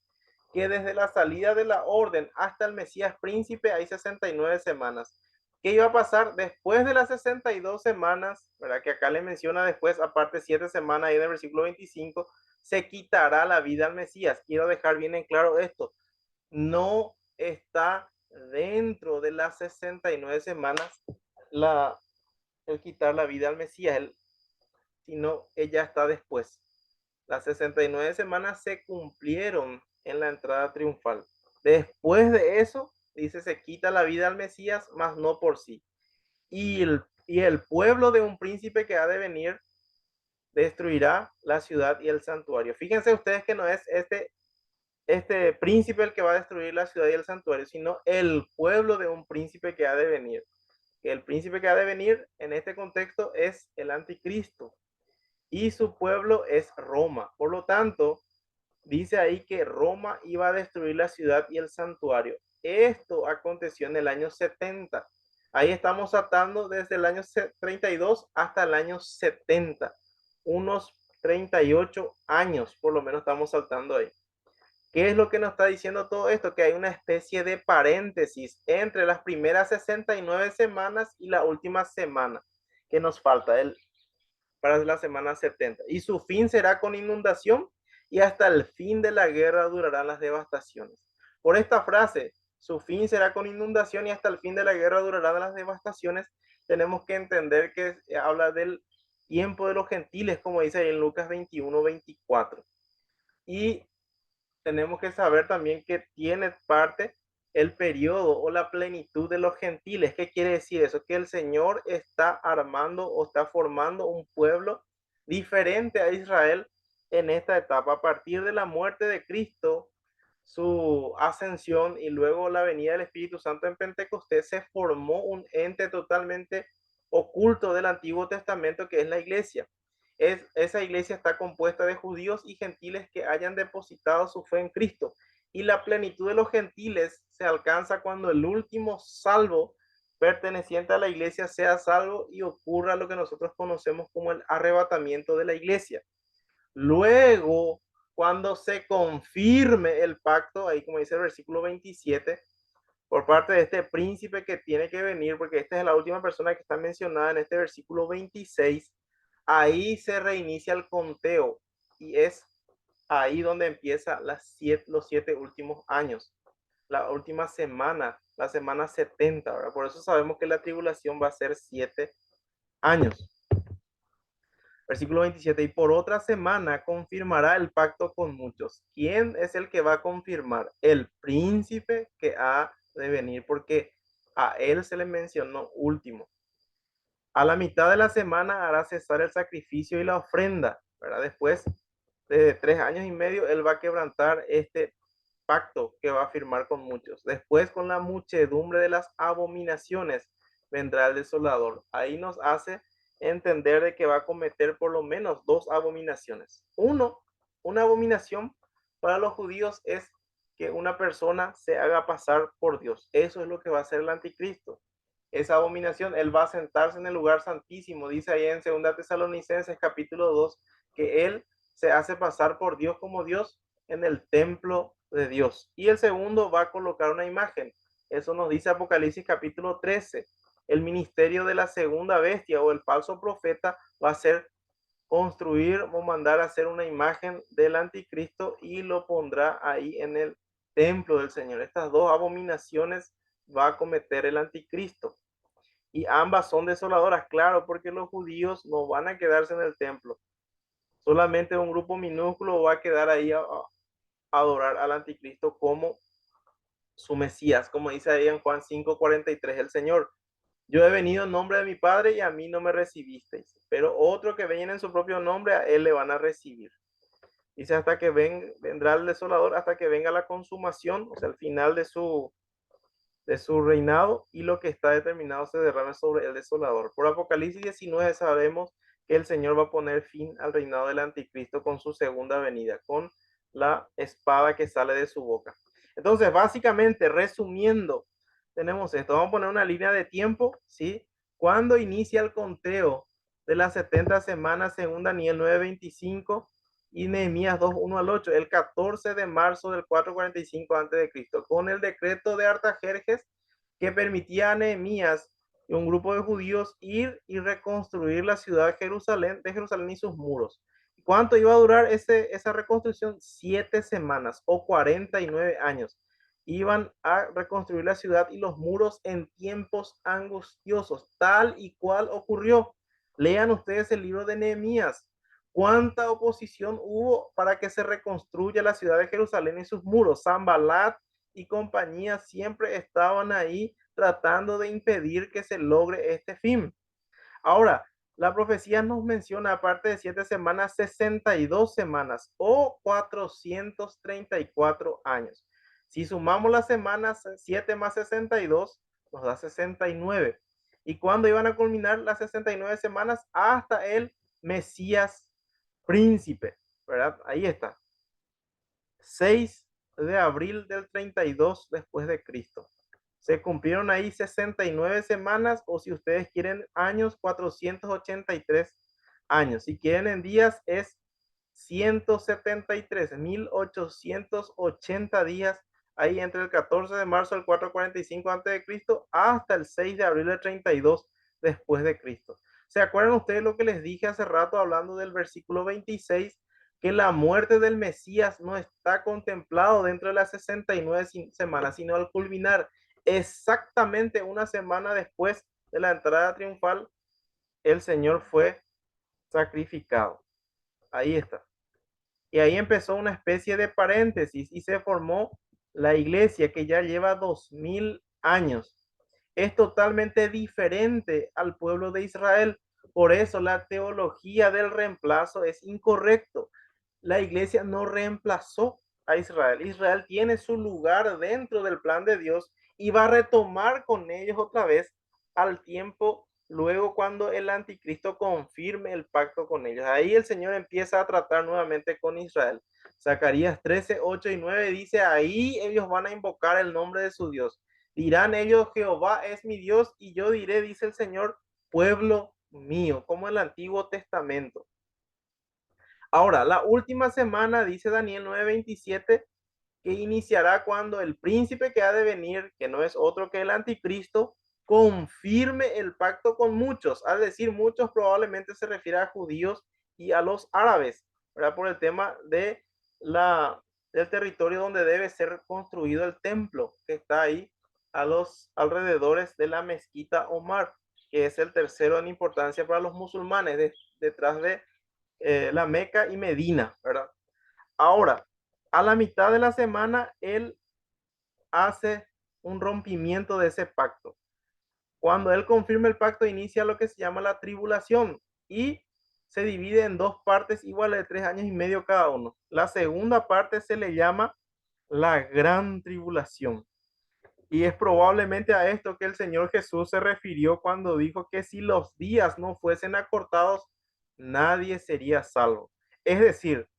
Speaker 1: que desde la salida de la orden hasta el Mesías príncipe hay 69 semanas. ¿Qué iba a pasar después de las 62 semanas? ¿Verdad? Que acá le menciona después, aparte 7 semanas ahí en el versículo 25, se quitará la vida al Mesías. Quiero dejar bien en claro esto. No está dentro de las 69 semanas el quitar la vida al Mesías, sino ella está después. Las 69 semanas se cumplieron en la entrada triunfal. Después de eso, dice, se quita la vida al Mesías, mas no por sí. Y el pueblo de un príncipe que ha de venir destruirá la ciudad y el santuario. Fíjense ustedes que no es este príncipe el que va a destruir la ciudad y el santuario, sino el pueblo de un príncipe que ha de venir. El príncipe que ha de venir en este contexto es el anticristo y su pueblo es Roma. Por lo tanto, dice ahí que Roma iba a destruir la ciudad y el santuario. Esto aconteció en el año 70. Ahí estamos atando desde el año 32 hasta el año 70. Unos 38 años, por lo menos estamos saltando ahí. ¿Qué es lo que nos está diciendo todo esto? Que hay una especie de paréntesis entre las primeras 69 semanas y la última semana que nos falta para la semana 70. Y su fin será con inundación y hasta el fin de la guerra durarán las devastaciones. Por esta frase, su fin será con inundación y hasta el fin de la guerra durarán las devastaciones, tenemos que entender que habla del tiempo de los gentiles, como dice ahí en Lucas 21-24. Y tenemos que saber también que tiene parte el periodo o la plenitud de los gentiles. ¿Qué quiere decir eso? Que el Señor está armando o está formando un pueblo diferente a Israel en esta etapa. A partir de la muerte de Cristo, su ascensión y luego la venida del Espíritu Santo en Pentecostés, se formó un ente totalmente oculto del Antiguo Testamento que es la iglesia. Esa iglesia está compuesta de judíos y gentiles que hayan depositado su fe en Cristo. Y la plenitud de los gentiles se alcanza cuando el último salvo perteneciente a la iglesia sea salvo y ocurra lo que nosotros conocemos como el arrebatamiento de la iglesia. Luego, cuando se confirme el pacto, ahí como dice el versículo 27, por parte de este príncipe que tiene que venir, porque esta es la última persona que está mencionada en este versículo 26, ahí se reinicia el conteo y es ahí donde empieza los 7 últimos años, la última semana, la semana 70, ¿verdad? Por eso sabemos que la tribulación va a ser 7 años. Versículo 27, y por otra semana confirmará el pacto con muchos. ¿Quién es el que va a confirmar? El príncipe que ha de venir, porque a él se le mencionó último. A la mitad de la semana hará cesar el sacrificio y la ofrenda, ¿verdad? Después de 3 años y medio, él va a quebrantar este pacto que va a firmar con muchos. Después, con la muchedumbre de las abominaciones, vendrá el desolador. Ahí nos hace entender de que va a cometer por lo menos 2 abominaciones. Una abominación para los judíos es que una persona se haga pasar por Dios. Eso es lo que va a hacer el anticristo. Esa abominación, él va a sentarse en el lugar santísimo. Dice ahí en 2 Tesalonicenses capítulo 2 que él se hace pasar por Dios como Dios en el templo de Dios. Y el segundo va a colocar una imagen. Eso nos dice Apocalipsis capítulo 13. El ministerio de la segunda bestia o el falso profeta va a ser construir o mandar a hacer una imagen del anticristo y lo pondrá ahí en el templo del Señor. Estas 2 abominaciones va a cometer el anticristo. Y ambas son desoladoras, claro, porque los judíos no van a quedarse en el templo. Solamente un grupo minúsculo va a quedar ahí a adorar al anticristo como su Mesías, como dice ahí en Juan 5:43 el Señor. Yo he venido en nombre de mi Padre y a mí no me recibisteis, pero otro que viene en su propio nombre, a él le van a recibir. Dice hasta que vendrá el desolador, hasta que venga la consumación, o sea, el final de su reinado, y lo que está determinado se derrame sobre el desolador. Por Apocalipsis 19 sabemos que el Señor va a poner fin al reinado del anticristo con su segunda venida, con la espada que sale de su boca. Entonces, básicamente, resumiendo, tenemos esto. Vamos a poner una línea de tiempo, ¿sí? ¿Cuándo inicia el conteo de las 70 semanas según Daniel 9:25 y Nehemías 2:1-8? El 14 de marzo del 445 a.C., con el decreto de Artajerjes que permitía a Nehemías y un grupo de judíos ir y reconstruir la ciudad de Jerusalén y sus muros. ¿Cuánto iba a durar esa reconstrucción? 7 semanas o 49 años. Iban a reconstruir la ciudad y los muros en tiempos angustiosos, tal y cual ocurrió. Lean ustedes el libro de Nehemías. ¿Cuánta oposición hubo para que se reconstruya la ciudad de Jerusalén y sus muros? Sanbalat y compañía siempre estaban ahí tratando de impedir que se logre este fin. Ahora, la profecía nos menciona, aparte de 7 semanas, 62 semanas o 434 años. Si sumamos las semanas 7 más 62, nos da 69. ¿Y cuándo iban a culminar las 69 semanas? Hasta el Mesías príncipe, ¿verdad? Ahí está. 6 de abril del 32 después de Cristo. Se cumplieron ahí 69 semanas, o si ustedes quieren años, 483 años. Si quieren en días, es 173.880 días ahí entre el 14 de marzo del 445 a.C. hasta el 6 de abril del 32 después de Cristo. ¿Se acuerdan ustedes lo que les dije hace rato hablando del versículo 26? que la muerte del Mesías no está contemplado dentro de las 69 semanas, sino al culminar exactamente una semana después de la entrada triunfal, el Señor fue sacrificado. Ahí está. Y ahí empezó una especie de paréntesis y se formó la iglesia que ya lleva 2000 años. Es totalmente diferente al pueblo de Israel. Por eso la teología del reemplazo es incorrecto. La iglesia no reemplazó a Israel. Israel tiene su lugar dentro del plan de Dios y va a retomar con ellos otra vez al tiempo luego cuando el anticristo confirme el pacto con ellos. Ahí el Señor empieza a tratar nuevamente con Israel. Zacarías 13, 8 y 9 dice, ahí ellos van a invocar el nombre de su Dios. Dirán ellos, Jehová es mi Dios, y yo diré, dice el Señor, pueblo mío, como el Antiguo Testamento. Ahora, la última semana, dice Daniel 9:27, que iniciará cuando el príncipe que ha de venir, que no es otro que el anticristo, confirme el pacto con muchos. Al decir muchos, probablemente se refiere a judíos y a los árabes, ¿verdad? Por el tema de del territorio donde debe ser construido el templo, que está ahí a los alrededores de la mezquita Omar, que es el tercero en importancia para los musulmanes, detrás de la Meca y Medina, ¿verdad? Ahora, a la mitad de la semana, él hace un rompimiento de ese pacto. Cuando él confirma el pacto, inicia lo que se llama la tribulación y se divide en dos partes iguales de 3 años y medio cada uno. La segunda parte se le llama la gran tribulación. Y es probablemente a esto que el Señor Jesús se refirió cuando dijo que si los días no fuesen acortados, nadie sería salvo. Es decir,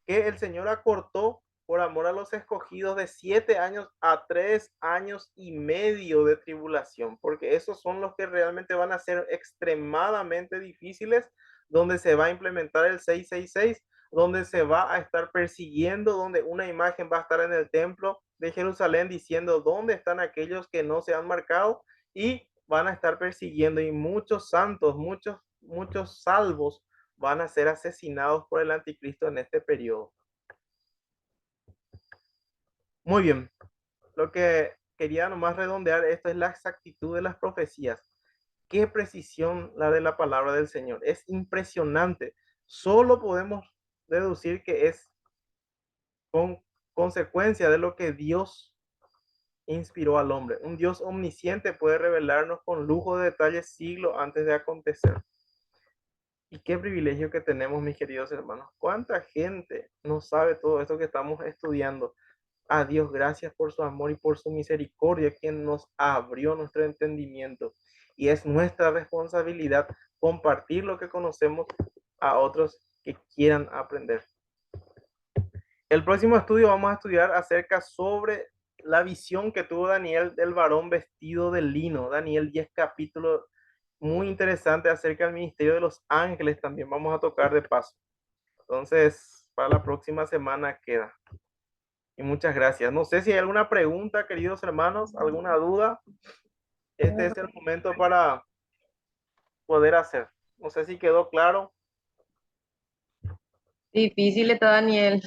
Speaker 1: que el Señor acortó por amor a los escogidos de 7 años a 3 años y medio de tribulación, porque esos son los que realmente van a ser extremadamente difíciles, donde se va a implementar el 666, donde se va a estar persiguiendo, donde una imagen va a estar en el templo de Jerusalén diciendo dónde están aquellos que no se han marcado, y van a estar persiguiendo, y muchos santos, muchos salvos van a ser asesinados por el anticristo en este periodo. Muy bien, lo que quería nomás redondear esto es la exactitud de las profecías. Qué precisión la de la palabra del Señor. Es impresionante. Solo podemos deducir que es con consecuencia de lo que Dios inspiró al hombre. Un Dios omnisciente puede revelarnos con lujo de detalles siglos antes de acontecer. Y qué privilegio que tenemos, mis queridos hermanos. ¿Cuánta gente no sabe todo esto que estamos estudiando? A Dios, gracias por su amor y por su misericordia, quien nos abrió nuestro entendimiento. Y es nuestra responsabilidad compartir lo que conocemos a otros que quieran aprender. El próximo estudio vamos a estudiar acerca sobre la visión que tuvo Daniel del varón vestido de lino. Daniel 10 capítulos, muy interesante acerca del ministerio de los ángeles, también vamos a tocar de paso. Entonces, para la próxima semana queda. Y muchas gracias. No sé si hay alguna pregunta, queridos hermanos, alguna duda. Este es el momento para poder hacer. No sé si quedó claro.
Speaker 4: Difícil está, Daniel.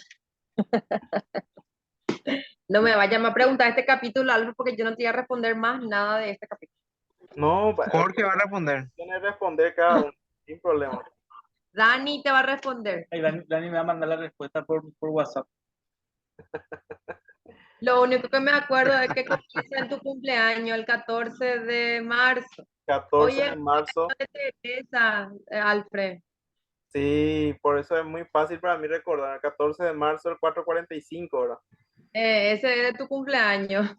Speaker 4: No me vaya a preguntar este capítulo algo porque yo no te voy a responder más nada de este capítulo.
Speaker 1: No,
Speaker 5: Jorge va a responder.
Speaker 1: tiene que responder cada uno, sin problema.
Speaker 4: Dani te va a responder.
Speaker 2: Ay, Dani me va a mandar la respuesta por WhatsApp.
Speaker 4: Lo único que me acuerdo es que comienza en tu cumpleaños, el 14 de marzo.
Speaker 1: 14
Speaker 4: Oye,
Speaker 1: de marzo.
Speaker 4: de Teresa, Alfred.
Speaker 1: Sí, por eso es muy fácil para mí recordar. El 14 de marzo, el 4:45, ¿verdad?
Speaker 4: Ese es de tu cumpleaños.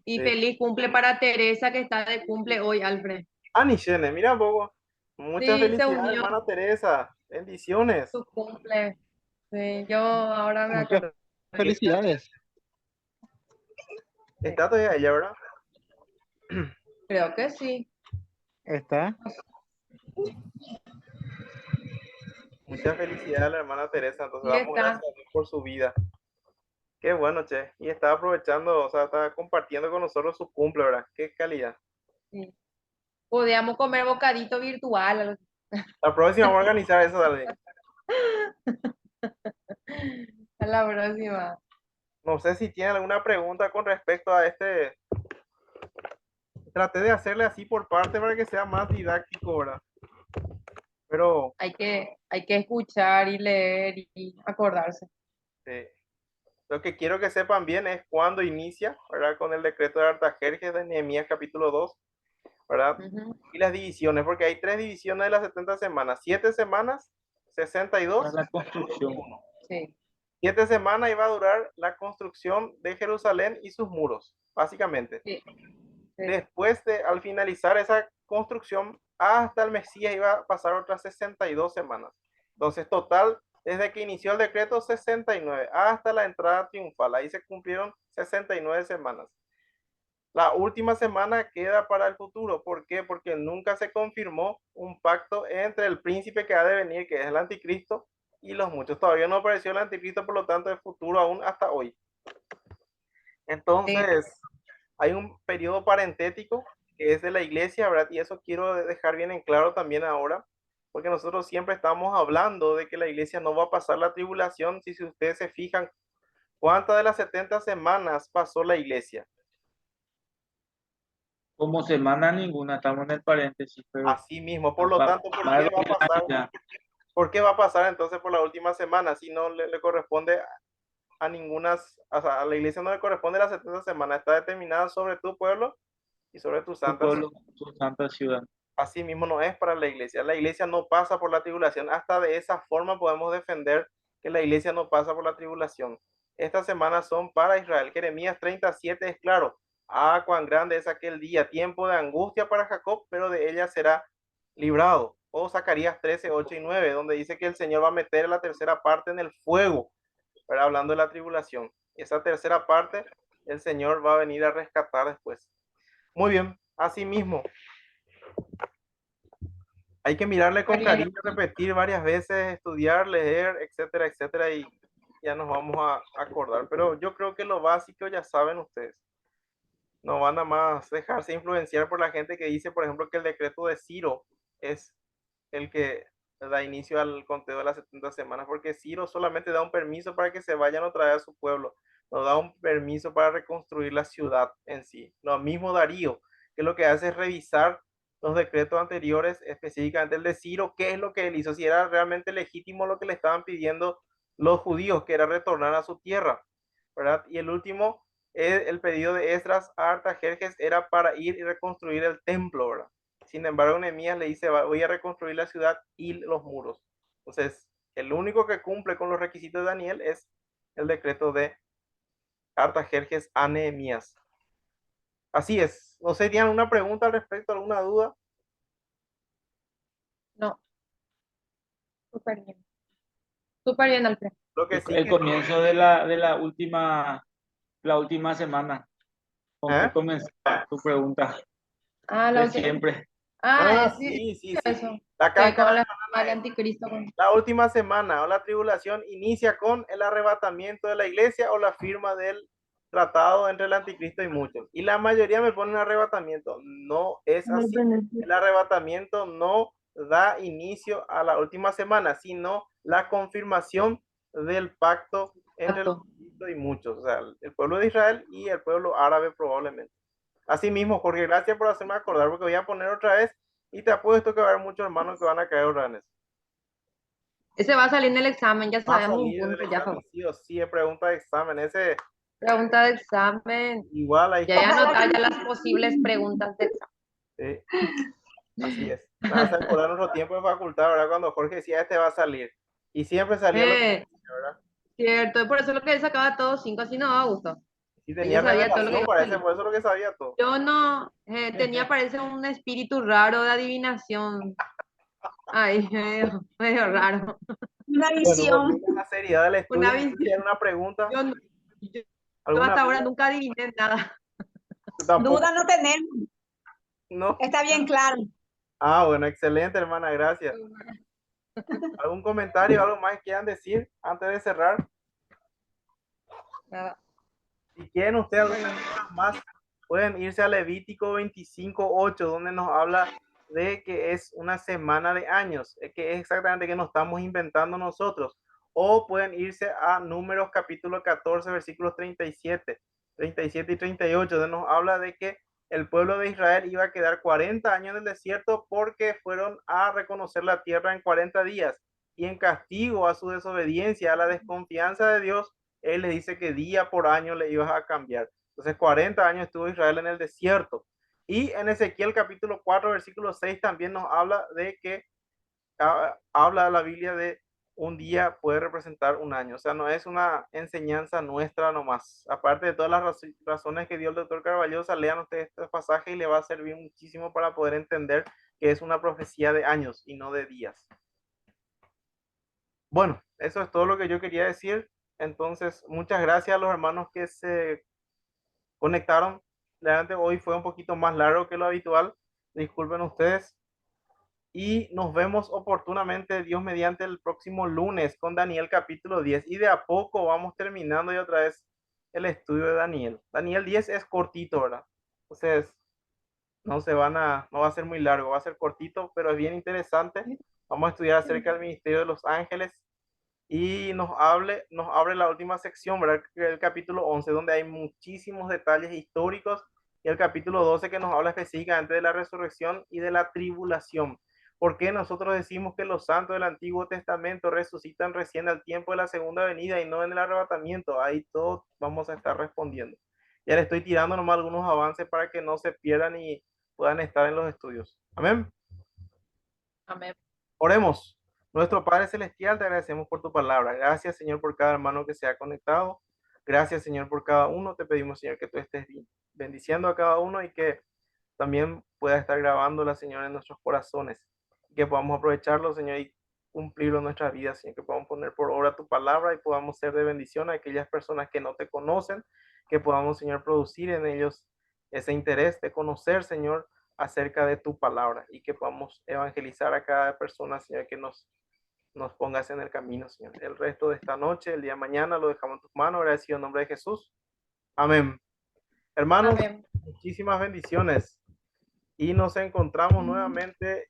Speaker 4: Y
Speaker 1: Sí.
Speaker 4: feliz cumple para Teresa, que está de cumple hoy, Alfred.
Speaker 1: Nishene, mira un poco. Muchas
Speaker 4: Sí, se
Speaker 1: felicidades,
Speaker 4: unió
Speaker 1: hermana Teresa. Bendiciones.
Speaker 4: su cumple. Sí, yo ahora me
Speaker 5: Muchas
Speaker 4: acuerdo.
Speaker 5: felicidades.
Speaker 1: Está todavía ella, ¿verdad?
Speaker 4: Creo que sí.
Speaker 5: Está.
Speaker 1: Muchas felicidades a la hermana Teresa. Entonces
Speaker 4: Sí
Speaker 1: damos
Speaker 4: está.
Speaker 1: gracias a Dios por su vida. Qué bueno, che. Y está aprovechando, o sea, está compartiendo con nosotros su cumple, ¿verdad? Qué calidad.
Speaker 4: Sí. Podíamos comer bocadito virtual.
Speaker 1: La próxima vamos a organizar eso, dale.
Speaker 4: A la próxima.
Speaker 1: No sé si tienen alguna pregunta con respecto a este. Traté de hacerle así por parte para que sea más didáctico, ¿verdad? Pero
Speaker 4: Hay que escuchar y leer y acordarse.
Speaker 1: lo que quiero que sepan bien es cuándo inicia, ¿verdad? Con el decreto de Artajerjes de Nehemías capítulo 2, ¿verdad?
Speaker 4: Ujú,
Speaker 1: Y las divisiones, porque hay 3 divisiones de las 70 semanas. 7 semanas, 62,
Speaker 2: Para la construcción.
Speaker 1: 1.
Speaker 4: sí,
Speaker 1: 7 semanas iba a durar la construcción de Jerusalén y sus muros, básicamente.
Speaker 4: sí, sí.
Speaker 1: Después de, al finalizar esa construcción, hasta el Mesías iba a pasar otras 62 semanas. Entonces, total, desde que inició el decreto, 69, hasta la entrada triunfal. Ahí se cumplieron 69 semanas. La última semana queda para el futuro. ¿Por qué? Porque nunca se confirmó un pacto entre el príncipe que ha de venir, que es el anticristo, y los muchos. Todavía no apareció el anticristo, por lo tanto, es futuro aún hasta hoy. Entonces, hay un periodo parentético que es de la iglesia, ¿verdad? Y eso quiero dejar bien en claro también ahora, porque nosotros siempre estamos hablando de que la iglesia no va a pasar la tribulación. Si ustedes se fijan, ¿cuántas de las 70 semanas pasó la iglesia?
Speaker 2: Como semana ninguna, estamos en el paréntesis, pero
Speaker 1: Así mismo, por lo tanto, ¿por
Speaker 2: más
Speaker 1: qué
Speaker 2: de
Speaker 1: va a
Speaker 2: 2000
Speaker 1: pasar?
Speaker 2: años ya.
Speaker 1: ¿Por qué va a pasar entonces por la última semana si no le corresponde a ninguna, o sea, a la iglesia no le corresponde las 70 semanas? Está determinada sobre tu pueblo y sobre tus
Speaker 2: Tu
Speaker 1: santas.
Speaker 2: pueblo, tu santa ciudad.
Speaker 1: Así mismo no es para la iglesia. La iglesia no pasa por la tribulación. Hasta de esa forma podemos defender que la iglesia no pasa por la tribulación. Estas semanas son para Israel. Jeremías 37 es claro. Ah, cuán grande es aquel día, tiempo de angustia para Jacob, pero de ella será librado. O Zacarías 13, 8 y 9, donde dice que el Señor va a meter la tercera parte en el fuego, pero hablando de la tribulación. Esa tercera parte, el Señor va a venir a rescatar después. Muy bien, así mismo, hay que mirarle con cariño, repetir varias veces, estudiar, leer, etcétera, etcétera, y ya nos vamos a acordar. Pero yo creo que lo básico ya saben ustedes. No van a más dejarse influenciar por la gente que dice, por ejemplo, que el decreto de Ciro es el que da inicio al conteo de las 70 semanas, porque Ciro solamente da un permiso para que se vayan otra vez a su pueblo, no da un permiso para reconstruir la ciudad en sí. Lo mismo Darío, que lo que hace es revisar los decretos anteriores, específicamente el de Ciro, qué es lo que él hizo, si era realmente legítimo lo que le estaban pidiendo los judíos, que era retornar a su tierra, ¿verdad? Y el último, el pedido de Esdras a Artajerjes era para ir y reconstruir el templo, ¿verdad? Sin embargo, Nehemías le dice, voy a reconstruir la ciudad y los muros. Entonces, el único que cumple con los requisitos de Daniel es el decreto de Artajerjes a Nehemías. Así es. No sé, ¿tienen alguna pregunta al respecto, alguna duda?
Speaker 4: No, súper bien. Súper bien, Alfred.
Speaker 1: Lo que sí
Speaker 2: El
Speaker 1: que...
Speaker 2: comienzo de la última semana. ¿Con qué
Speaker 1: ¿Eh?
Speaker 2: comenzó tu pregunta?
Speaker 4: Ah,
Speaker 2: De siempre.
Speaker 4: sí,
Speaker 1: Sí, sí,
Speaker 4: eso.
Speaker 1: sí. La
Speaker 4: Que
Speaker 1: cáscara
Speaker 4: con
Speaker 1: de
Speaker 4: la
Speaker 1: banana
Speaker 4: del
Speaker 1: es.
Speaker 4: anticristo.
Speaker 1: La última semana o la tribulación inicia con el arrebatamiento de la iglesia o la firma del tratado entre el anticristo y muchos. Y la mayoría me ponen arrebatamiento. No es así. El arrebatamiento no da inicio a la última semana, sino la confirmación del pacto entre el anticristo y muchos. O sea, el pueblo de Israel y el pueblo árabe probablemente. Así mismo, Jorge, gracias por hacerme acordar, porque voy a poner otra vez y te apuesto que va a haber muchos hermanos que van a caer otra vez.
Speaker 4: Ese va a salir en el examen, ya
Speaker 1: Va a
Speaker 4: sabemos un
Speaker 1: salir en el
Speaker 4: punto, ya
Speaker 1: examen,
Speaker 4: fue.
Speaker 1: sí o sí, es pregunta de examen. Ese
Speaker 4: Pregunta de examen.
Speaker 1: igual hay.
Speaker 4: Ya voy a anotar ya las posibles preguntas de examen.
Speaker 1: Sí, así es. Me hace acordar nuestro tiempo de facultad, ¿verdad? Cuando Jorge decía, este va a salir. Y siempre salía lo que decía, ¿verdad?
Speaker 4: Cierto, por eso es lo que él sacaba todos 5, así no daba gusto.
Speaker 1: Y
Speaker 4: Yo
Speaker 1: tenía
Speaker 4: sabía todo lo que
Speaker 1: revelación,
Speaker 4: iba a
Speaker 1: parece,
Speaker 4: salir.
Speaker 1: por eso es lo que sabía todo.
Speaker 4: Yo no, tenía, parece un espíritu raro de adivinación. Ay, medio raro.
Speaker 3: Una
Speaker 1: Bueno,
Speaker 3: visión.
Speaker 1: volviendo a la seriedad del estudio,
Speaker 4: Una
Speaker 1: no sé si
Speaker 4: visión.
Speaker 1: hay una pregunta,
Speaker 4: Yo, no- yo- yo
Speaker 1: alguna
Speaker 4: hasta ahora
Speaker 1: duda.
Speaker 4: nunca adiviné nada.
Speaker 1: Tampoco,
Speaker 3: Duda no tenemos.
Speaker 1: ¿no?
Speaker 3: Está bien claro.
Speaker 1: Ah, bueno, excelente, hermana, gracias. ¿Algún comentario, algo más que quieran decir antes de cerrar?
Speaker 4: Nada.
Speaker 1: Si quieren ustedes algunas cosas más, pueden irse a Levítico 25:8, donde nos habla de que es una semana de años, que es exactamente que nos estamos inventando nosotros. O pueden irse a Números capítulo 14, versículos 37 y 38, donde nos habla de que el pueblo de Israel iba a quedar 40 años en el desierto porque fueron a reconocer la tierra en 40 días. Y en castigo a su desobediencia, a la desconfianza de Dios, Él les dice que día por año le iba a cambiar. Entonces 40 años estuvo Israel en el desierto. Y en Ezequiel capítulo 4, versículo 6 también nos habla de que habla la Biblia de un día puede representar un año. O sea, no es una enseñanza nuestra nomás. Aparte de todas las razones que dio el doctor Carvallosa, lean ustedes este pasaje y le va a servir muchísimo para poder entender que es una profecía de años y no de días. Bueno, eso es todo lo que yo quería decir. Entonces, muchas gracias a los hermanos que se conectaron. Realmente hoy fue un poquito más largo que lo habitual. Disculpen ustedes. Y nos vemos oportunamente, Dios mediante, el próximo lunes con Daniel capítulo 10. Y de a poco vamos terminando y otra vez el estudio de Daniel. Daniel 10 es cortito, ¿verdad? Entonces, no va a ser muy largo, va a ser cortito, pero es bien interesante. Vamos a estudiar acerca del ministerio de los ángeles y nos abre la última sección, ¿verdad? El capítulo 11, donde hay muchísimos detalles históricos, y el capítulo 12 que nos habla específicamente de la resurrección y de la tribulación. ¿Por qué nosotros decimos que los santos del Antiguo Testamento resucitan recién al tiempo de la segunda venida y no en el arrebatamiento? Ahí todos vamos a estar respondiendo. Ya le estoy tirando nomás algunos avances para que no se pierdan y puedan estar en los estudios. Amén.
Speaker 4: Amén.
Speaker 1: Oremos. Nuestro Padre Celestial, te agradecemos por tu palabra. Gracias, Señor, por cada hermano que se ha conectado. Gracias, Señor, por cada uno. Te pedimos, Señor, que tú estés bendiciendo a cada uno y que también pueda estar grabándola, Señor, en nuestros corazones. Que podamos aprovecharlo, Señor, y cumplirlo en nuestras vidas, Señor. Que podamos poner por obra tu palabra y podamos ser de bendición a aquellas personas que no te conocen. Que podamos, Señor, producir en ellos ese interés de conocer, Señor, acerca de tu palabra, y que podamos evangelizar a cada persona, Señor, que nos pongas en el camino, Señor. El resto de esta noche, el día de mañana, lo dejamos en tus manos, agradecido en nombre de Jesús. Amén. Hermanos,
Speaker 4: Amén.
Speaker 1: muchísimas bendiciones y nos encontramos nuevamente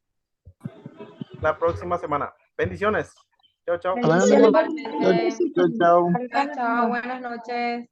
Speaker 1: la próxima semana. Bendiciones. Chao, chao.
Speaker 5: Amén.
Speaker 4: Igualmente.
Speaker 5: Chao, chao.
Speaker 4: Chao, chao, buenas noches.